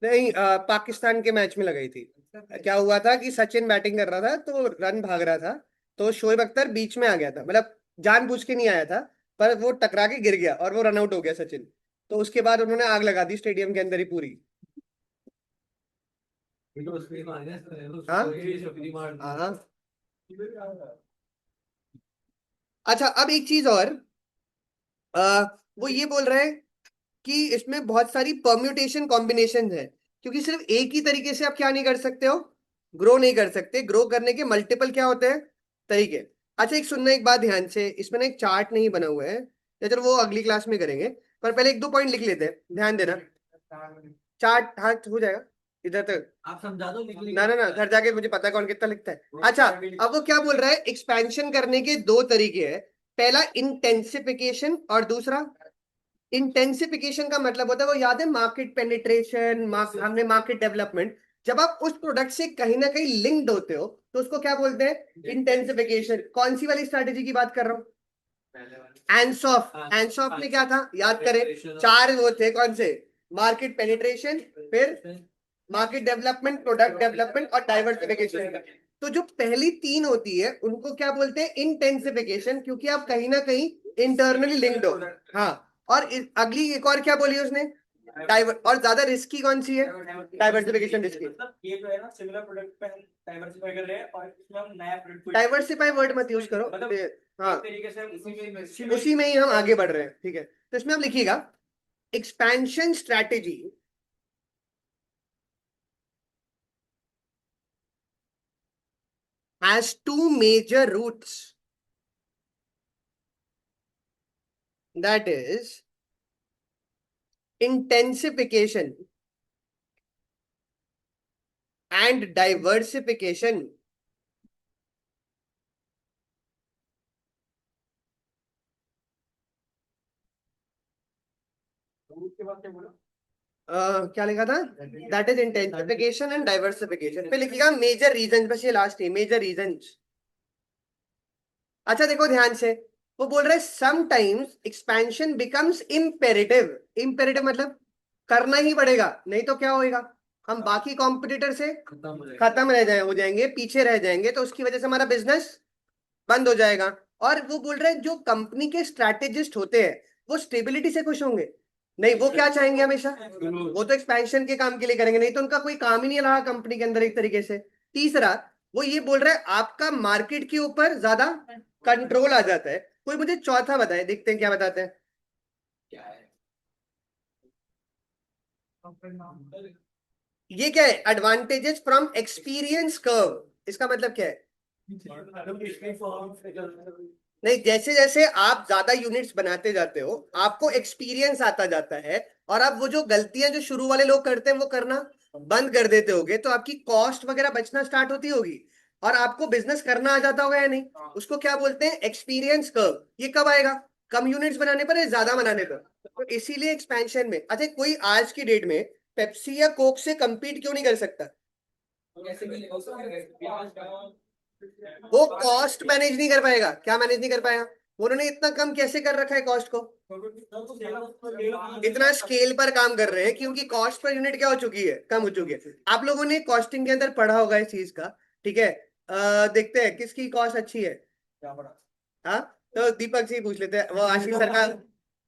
नहीं पाकिस्तान के मैच में लगाई थी क्या हुआ था कि सचिन बैटिंग कर रहा था तो रन भाग रहा था तो शोएब अख्तर बीच में आ गया था मतलब जानबूझ के नहीं आया था पर वो टकरा के गिर गया और वो रन आउट हो गया सचिन तो उसके बाद उन्होंने आग लगा दी स्टेडियम के अंदर ही पूरी हाँ हाँ अच्छा अब एक चीज और वो ये बोल रहे हैं कि इसमें बहुत सारी परम्यूटेशन कॉम्बिनेशन है क्योंकि सिर्फ एक ही तरीके से आप क्या नहीं कर सकते हो ग्रो नहीं कर सकते ग्रो करने के मल्टीपल क्या होते हैं तरीके अच्छा एक सुनना एक बात ध्यान से इसमें ना एक चार्ट नहीं बना हुआ है या चलो वो अगली क्लास में करेंगे पर पहले एक दो पॉइंट लिख लेते हैं ध्यान देना चार्ट हाँ हो जाएगा इधर तक आप समझा दो ना ना ना घर जाके मुझे पता है कौन कितना लिखता है अच्छा अब वो क्या बोल रहा है एक्सपेंशन करने के दो तरीके हैं पहला इंटेंसिफिकेशन और दूसरा इंटेंसिफिकेशन का मतलब होता है वो याद है मार्केट पेनिट्रेशन हमने मार्केट डेवलपमेंट जब आप उस प्रोडक्ट से कहीं ना कहीं लिंक्ड होते हो तो उसको क्या बोलते हैं इंटेंसिफिकेशन कौन सी वाली स्ट्रैटेजी की बात कर रहा हूँ एंसॉफ में क्या था याद करें चार वो थे कौन से मार्केट पेनिट्रेशन फिर मार्केट डेवलपमेंट प्रोडक्ट डेवलपमेंट और डाइवर्सिफिकेशन तो जो पहली तीन होती है उनको क्या बोलते हैं इंटेंसिफिकेशन क्योंकि आप कहीं ना कहीं इंटरनली लिंक्ड हो हाँ और अगली एक और क्या बोली उसने डाइवर और ज्यादा रिस्की कौन सी है डाइवर्सिफिकेशन रिस्की मतलब ये जो है ना सिमिलर प्रोडक्ट पे हम डाइवर्सिफाई कर रहे हैं और इसमें हम नया प्रोडक्ट डाइवर्सिफाई वर्ड मत यूज करो मतलब हाँ एक तरीके से हम उसी में ही हम आगे बढ़ रहे हैं ठीक है तो इसमें आप लिखिएगा expansion strategy has two major routes. That is intensification and diversification. क्या लिखा था that is intensification and diversification पे लिखिएगा मेजर रीजन बस ये लास्ट है मेजर रीजन अच्छा देखो ध्यान से वो बोल रहे sometimes expansion becomes imperative imperative मतलब करना ही पड़ेगा नहीं तो क्या होएगा हम बाकी कॉम्पिटिटर से खत्म रह जाए हो जाएंगे पीछे रह जाएंगे तो उसकी वजह से हमारा बिजनेस बंद हो जाएगा और वो बोल रहे हैं जो कंपनी के स्ट्रैटेजिस्ट होते हैं वो स्टेबिलिटी से खुश होंगे नहीं वो क्या चाहेंगे हमेशा वो तो एक्सपेंशन के काम के लिए करेंगे नहीं तो उनका कोई काम ही नहीं रहा कंपनी के अंदर एक तरीके से तीसरा वो ये बोल रहा है आपका मार्केट के ऊपर ज्यादा कंट्रोल आ जाता है कोई मुझे चौथा बताए देखते हैं क्या बताते हैं क्या है ये क्या है? Advantages from experience curve. इसका मतलब क्या है? नहीं, जैसे जैसे आप ज्यादा यूनिट्स बनाते जाते हो आपको एक्सपीरियंस आता जाता है, और आप वो जो गलतियां जो शुरू वाले लोग करते हैं वो करना बंद कर देते होगे, तो आपकी कॉस्ट वगैरह बचना स्टार्ट होती होगी, और आपको बिजनेस करना आ जाता होगा या नहीं। उसको क्या बोलते हैं? Experience curve. ये कब आएगा? कम यूनिट्स बनाने पर या ज्यादा बनाने पर? तो इसीलिए एक्सपेंशन में, अच्छा कोई आज की डेट में पेप्सी या कोक से compete क्यों नहीं कर सकता? वो कॉस्ट मैनेज नहीं कर पाएगा। क्या मैनेज नहीं कर पाएगा? उन्होंने इतना कम कैसे कर रखा है कॉस्ट को? इतना स्केल पर काम कर रहे हैं क्योंकि कॉस्ट पर यूनिट क्या हो चुकी है? कम हो चुकी है। आप लोगों ने कॉस्टिंग के अंदर पढ़ा होगा इस चीज का, ठीक है। देखते हैं किसकी कॉस्ट अच्छी है। हाँ, तो दीपक से ही पूछ लेते हैं, वो आशीष सर का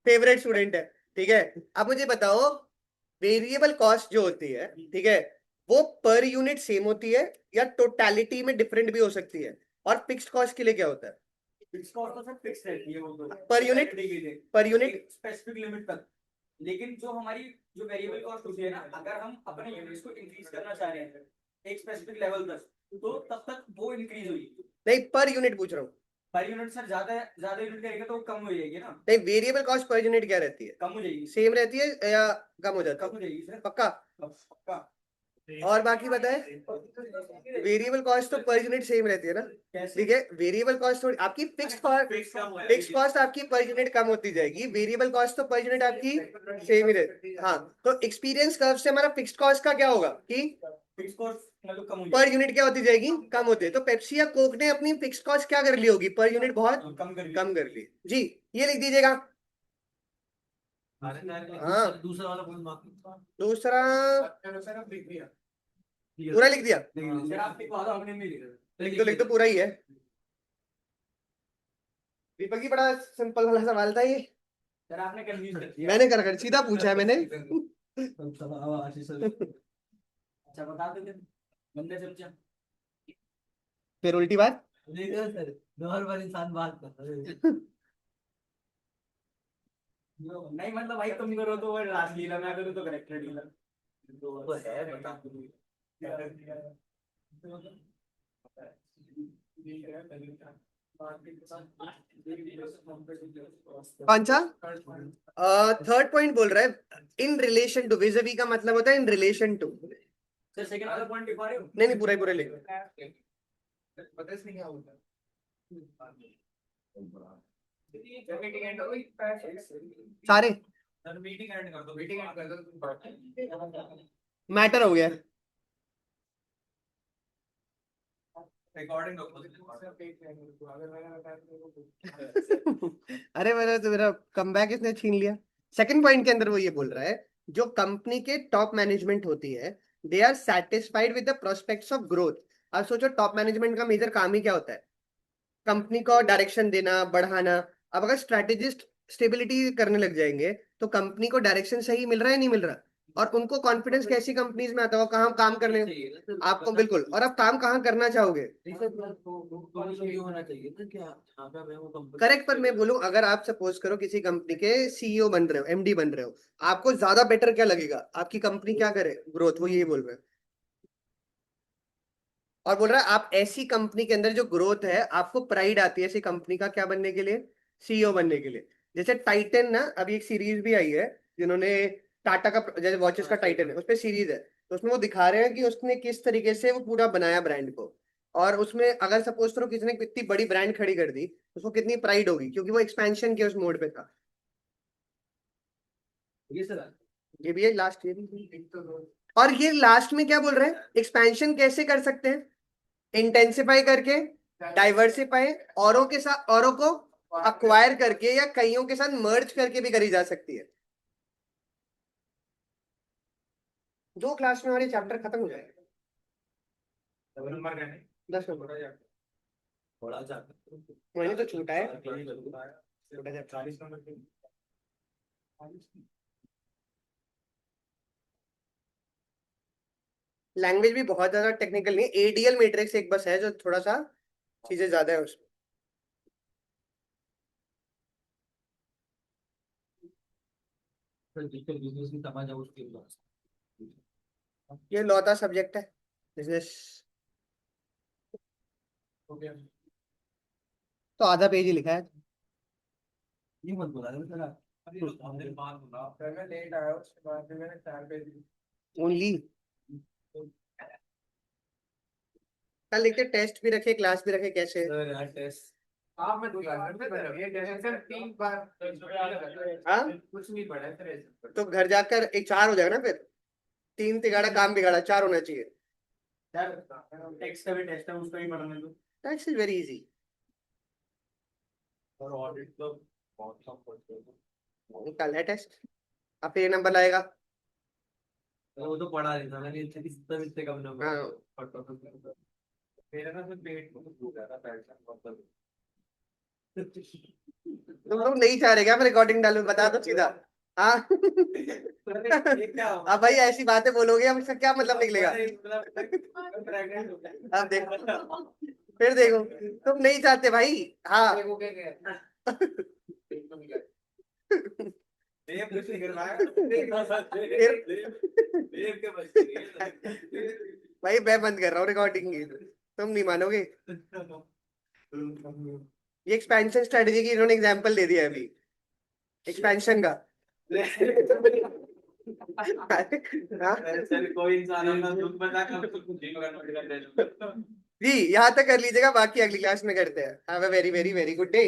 फेवरेट स्टूडेंट है। ठीक है, आप मुझे बताओ, वेरिएबल कॉस्ट जो होती है, ठीक है, वो पर यूनिट सेम होती है या टोटालिटी में डिफरेंट भी हो सकती है? और फिक्स्ड कॉस्ट के लिए क्या होता है? फिक्स कॉस्ट तो सर फिक्स रहती है वो तो per unit, per unit specific limit तक। लेकिन जो हमारी जो वेरिएबल कॉस्ट होती है ना, अगर हम अपने यूनिट्स को इंक्रीज करना चाह रहे हैं एक स्पेसिफिक लेवल तक, तो तब तक वो इंक्रीज हुई। नहीं, पर यूनिट पूछ रहा हूँ। पर यूनिट सर ज्यादा ज्यादा यूनिट करेगा तो वो कम हो जाएगी ना। नहीं, वेरिएबल कॉस्ट पर यूनिट क्या रहती है? कम हो जाएगी। सेम रहती है या कम हो जाती कम हो है? जाएगी सर। पक्का? पक्का। और बाकी बताए, वेरिएबल कॉस्ट तो पर यूनिट सेम रहती है ना? कैसे? ठीक है, वेरिएबल कॉस्ट थोड़ी आपकी फिक्स कॉस्ट, फिक्स कॉस्ट आपकी पर यूनिट कम होती जाएगी, वेरिएबल कॉस्ट तो पर यूनिट आपकी सेम ही रहती है। हाँ, तो एक्सपीरियंस कर्व से हमारा फिक्स्ड कॉस्ट का क्या होगा कि फिक्स कॉस्ट मतलब कम हो पर यूनिट क्या होती जाएगी? कम होती है। तो पेप्सी या कोक ने अपनी फिक्स्ड कॉस्ट क्या कर ली होगी? पर यूनिट बहुत जाएगी, कम कर कम कर ली जी। ये लिख दीजिएगा। हाँ, दूसरा वाला कौन मार्क? दूसरा पूरा लिख दिया? सर आप लिखवा दो, हमने नहीं लिखा। लिख दो पूरा ही है। दीपक जी, बड़ा सिंपल वाला सवाल था ये। सर आपने कंफ्यूज कर दिया। मैंने कर सीधा पूछा है मैंने। अच्छा बता दो फिर, बंदे चमचा। फिर उल्टी बात। सर नॉर्मल इंसान बात कर रहे हैं। नहीं मतलब भाई तुम करो तो वो लास्ट लीला, मैं करूँ तो करेक्टर लीला। वो है बता। कौन सा? थर्ड पॉइंट बोल रहा है इन रिलेशन टू, विज़ का मतलब होता है in relation to. Sir second वाला पॉइंट लिखवा रहे हो? नहीं नहीं, पूरा ही पूरा लिख। पता नहीं क्या होता है। सारे सर मीटिंग एंड कर दो, मीटिंग एंड कर दो। मैटर हो गया। रिकॉर्डिंग अरे मैंने तो, मेरा कमबैक इसने छीन लिया। सेकंड पॉइंट के अंदर वो ये बोल रहा है, जो कंपनी के टॉप मैनेजमेंट होती है, they are satisfied with the prospects of growth. अब सोचो, टॉप मैनेजमेंट का मेजर काम ही क्या होता है? कंपनी को डायरेक्शन देना, बढ़ाना। अब अगर स्ट्रेटेजिस्ट स्टेबिलिटी करने लग जाएंगे तो कंपनी को डायरेक्शन सही मिल रहा है नहीं मिल रहा, और उनको कॉन्फिडेंस कैसी कंपनीज में आता हो, कहाँ काम करने आपको, बिल्कुल। और आप काम कहाँ करना चाहोगे? होना चाहिए ना क्या? हाँ मैं वो कंपनी करेक्ट। पर मैं बोलूं, अगर आप सपोज करो किसी कंपनी के सीईओ बन रहे हो, एमडी बन रहे हो, आपको ज्यादा बेटर क्या लगेगा? आपकी कंपनी क्या करे, ग्रोथ, वो यही बोल रहे हैं। और बोल रहा है आप ऐसी कंपनी के अंदर जो ग्रोथ है, आपको प्राइड आती है ऐसी कंपनी का क्या बनने के लिए? सीईओ बनने के लिए। जैसे टाइटन ना, अभी एक सीरीज भी आई है, जिन्होंने टाटा का, जैसे वॉचेस का टाइटन है, उस पर सीरीज है, तो उसमें वो दिखा रहे हैं कि उसने किस तरीके से वो पूरा बनाया ब्रांड को। और उसमें अगर सपोज करो किसी ने कितनी बड़ी ब्रांड खड़ी कर दी, उसको कितनी प्राइड होगी, क्योंकि वो एक्सपेंशन के उस मोड पे था। ये सर ये भी है लास्ट, ये भी। और ये लास्ट में क्या बोल रहे हैं? एक्सपेंशन कैसे कर सकते हैं? इंटेंसिफाई करके, डाइवर्सिफाई, औरों के साथ, औरों को अक्वायर करके, या कईयों के साथ मर्ज करके भी करी जा सकती है। दो क्लास में हमारे चैप्टर खत्म हो जाएगा। नंबर क्या है? 10 नंबर। थोड़ा सा मैंने तो छूटा है, छोटा चैप्टर। 40 नंबर लैंग्वेज भी बहुत ज्यादा टेक्निकल नहीं, एडीएल मैट्रिक्स एक बस है जो थोड़ा सा चीजें ज्यादा है उसमें। जिसके बिजनेस की समझ है उसके पास ये लौता सब्जेक्ट है बिजनेस, तो आधा पेज ही लिखा है ये मत बोला अभी हमने बात बोला मैं लेट आया उसके बाद फिर मैंने 4 पेज ओनली। कल लिखते टेस्ट भी रखे क्लास भी रखे कैसे। सर यार टेस्ट आप मत बोला ये जैसे सर 3 बार हाँ कुछ नहीं पढ़ा सर ऐसे तो घर जाकर एक 4 हो जाएगा ना फिर, 3 तिगाड़ा काम बिगाड़ा, 4 होना चाहिए। यार टेक्स्ट का भी टेस्ट है, उसको भी पढ़ने दो। Text is very easy. और ऑडिट तो बहुत कम पढ़ते हैं कल है टेस्ट, अब फिर ये नंबर लाएगा। वो तो पढ़ा नहीं था मैंने इससे कम नंबर हाँ पढ़ता था मेरा ना फिर पेट बहुत हो गया था पैसा मतलब तुम लोग नहीं चाह रहे क्या मैं रिकॉर्डिंग डालूं, बता दो सीधा। हाँ अब भाई ऐसी बातें बोलोगे अब इसका क्या मतलब निकलेगा। अब देखो फिर देखो, तुम नहीं चाहते भाई। हाँ देव कुछ नहीं कर रहा है देव के बस भाई मैं बंद कर रहा हूँ रिकॉर्डिंग की, तुम नहीं मानोगे। ये एक्सपेंशन स्ट्रेटजी की इन्होंने एग्जांपल दे दिया है अभी, एक्सपेंशन का। हाँ? सर कोई इंसान अपना दुख बता कर कुछ नहीं करना जी यहाँ तक कर लीजिएगा, बाकी अगली क्लास में करते हैं। Have a very very very good day.